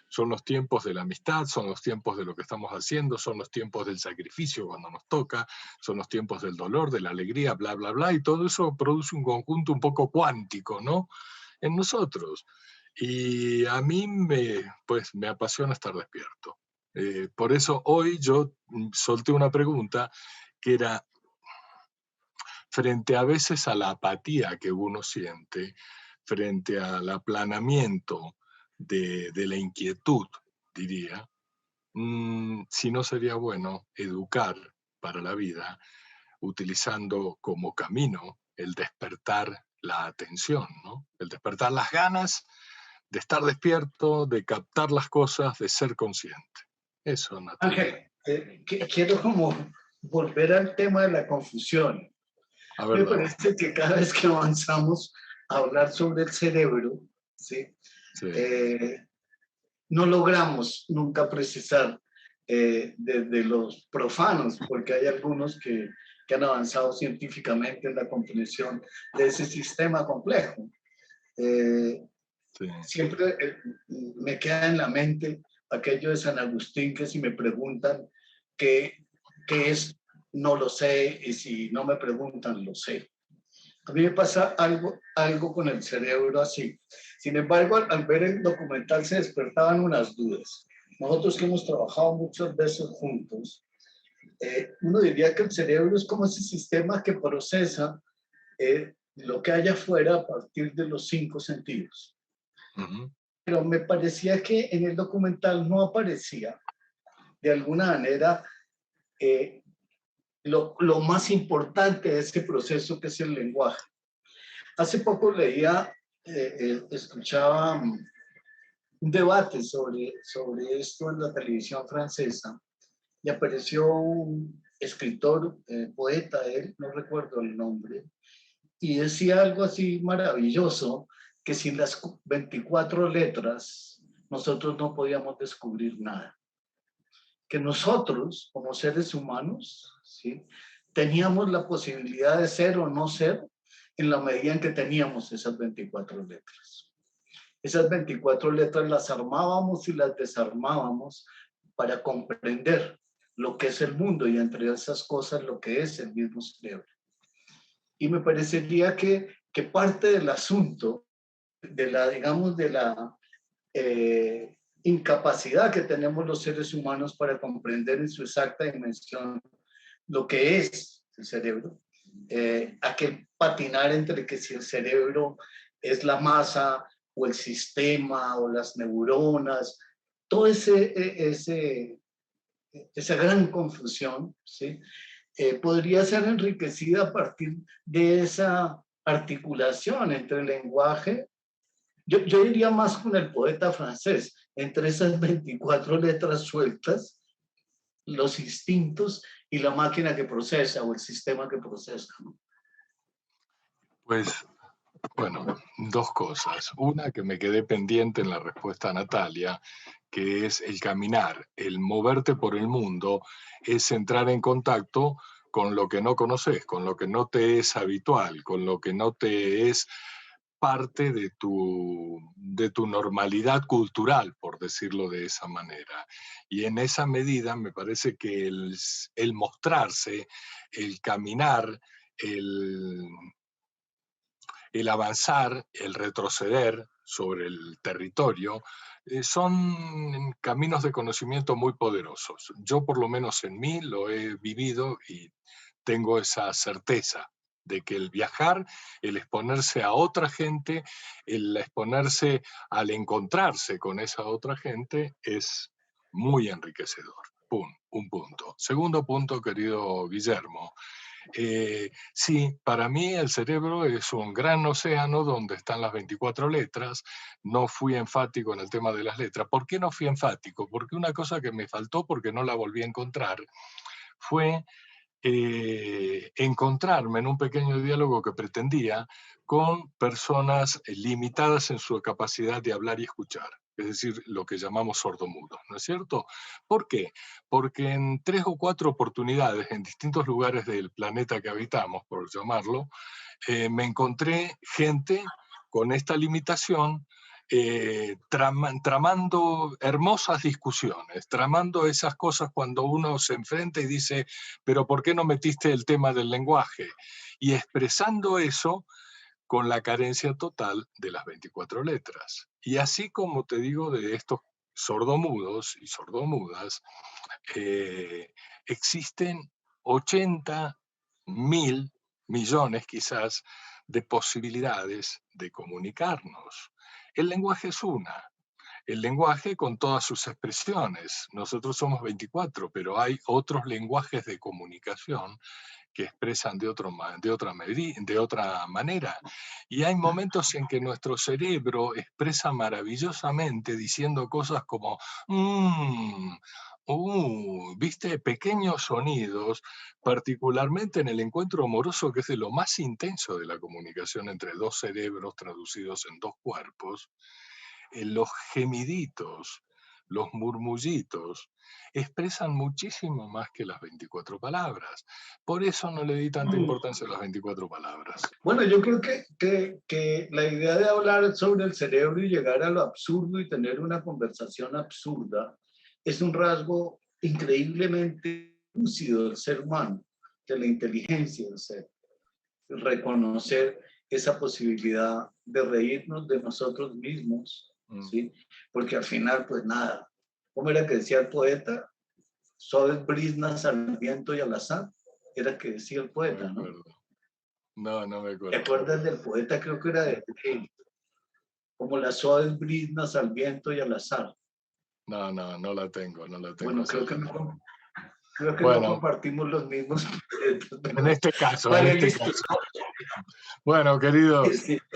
Son los tiempos de la amistad, son los tiempos de lo que estamos haciendo, son los tiempos del sacrificio cuando nos toca, son los tiempos del dolor, de la alegría, bla, bla, bla, y todo eso produce un conjunto un poco cuántico, ¿no? En nosotros. Y a mí pues, me apasiona estar despierto. Por eso hoy yo solté una pregunta que era, frente a veces a la apatía que uno siente, frente al aplanamiento de la inquietud, diría, si no sería bueno educar para la vida utilizando como camino el despertar la atención, ¿no? El despertar las ganas de estar despierto, de captar las cosas, de ser consciente. Eso, Natalia. Ángel, quiero como volver al tema de la confusión. A ver, Me parece que cada vez que avanzamos a hablar sobre el cerebro, ¿sí? Sí. No logramos nunca precisar desde los profanos, porque hay algunos que han avanzado científicamente en la comprensión de ese sistema complejo. Sí. Siempre me queda en la mente aquello de San Agustín, que si me preguntan qué es, no lo sé, y si no me preguntan, lo sé. A mí me pasa algo con el cerebro así. Sin embargo, al ver el documental se despertaban unas dudas. Nosotros que hemos trabajado muchas veces juntos, uno diría que el cerebro es como ese sistema que procesa lo que hay afuera a partir de los 5 sentidos. Pero me parecía que en el documental no aparecía de alguna manera lo más importante de este proceso, que es el lenguaje. Hace poco escuchaba un debate sobre esto en la televisión francesa y apareció un escritor, poeta, él, no recuerdo el nombre, y decía algo así maravilloso, que sin las 24 letras nosotros no podíamos descubrir nada. Que nosotros, como seres humanos, ¿sí?, teníamos la posibilidad de ser o no ser en la medida en que teníamos esas 24 letras. Esas 24 letras las armábamos y las desarmábamos para comprender lo que es el mundo y entre esas cosas lo que es el mismo cerebro. Y me parecería que parte del asunto de la, digamos, de la incapacidad que tenemos los seres humanos para comprender en su exacta dimensión lo que es el cerebro, aquel patinar entre que si el cerebro es la masa o el sistema o las neuronas, toda esa gran confusión, ¿sí?, podría ser enriquecida a partir de esa articulación entre el lenguaje. Yo diría más con el poeta francés, entre esas 24 letras sueltas, los instintos y la máquina que procesa o el sistema que procesa, ¿no? Pues, bueno, 2 cosas. Una, que me quedé pendiente en la respuesta a Natalia, que es el caminar, el moverte por el mundo, es entrar en contacto con lo que no conoces, con lo que no te es habitual, con lo que no te es parte de tu normalidad cultural, por decirlo de esa manera. Y en esa medida me parece que el mostrarse, el caminar, el avanzar, el retroceder sobre el territorio, son caminos de conocimiento muy poderosos. Yo por lo menos en mí lo he vivido y tengo esa certeza de que el viajar, el exponerse a otra gente, el exponerse al encontrarse con esa otra gente es muy enriquecedor. Un punto. Segundo punto, querido Guillermo. Sí, para mí el cerebro es un gran océano donde están las 24 letras. No fui enfático en el tema de las letras. ¿Por qué no fui enfático? Porque una cosa que me faltó, porque no la volví a encontrar, fue encontrarme en un pequeño diálogo que pretendía con personas limitadas en su capacidad de hablar y escuchar, es decir, lo que llamamos sordomudos, ¿no es cierto? ¿Por qué? Porque en 3 o 4 oportunidades en distintos lugares del planeta que habitamos, por llamarlo, me encontré gente con esta limitación tramando hermosas discusiones, tramando esas cosas cuando uno se enfrenta y dice, pero ¿por qué no metiste el tema del lenguaje? Y expresando eso con la carencia total de las 24 letras. Y así como te digo de estos sordomudos y sordomudas, existen 80.000 millones quizás de posibilidades de comunicarnos. El lenguaje es una. El lenguaje con todas sus expresiones. Nosotros somos 24, pero hay otros lenguajes de comunicación que expresan de otra manera. Y hay momentos en que nuestro cerebro expresa maravillosamente diciendo cosas como ¿viste? Pequeños sonidos, particularmente en el encuentro amoroso, que es de lo más intenso de la comunicación entre dos cerebros traducidos en dos cuerpos. Los gemiditos, los murmullitos, expresan muchísimo más que las 24 palabras. Por eso no le di tanta importancia a las 24 palabras. Bueno, yo creo que la idea de hablar sobre el cerebro y llegar a lo absurdo y tener una conversación absurda es un rasgo increíblemente lúcido del ser humano, de la inteligencia del ser. Reconocer esa posibilidad de reírnos de nosotros mismos, ¿sí? Porque al final, pues nada, ¿cómo era que decía el poeta? Suaves brisnas al viento y al azar, era que decía el poeta, ¿no? No me acuerdo. ¿Te acuerdas del poeta? Creo que era de como las suaves brisnas al viento y al azar. No la tengo. Bueno, creo que no compartimos los mismos. En este caso. Vale, en este listo. caso. Bueno, querido,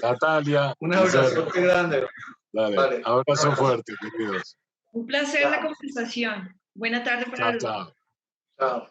Natalia. Un abrazo grande. Dale, vale. Abrazo fuerte, queridos. Un placer la conversación. Buena tarde para los dos. Chao.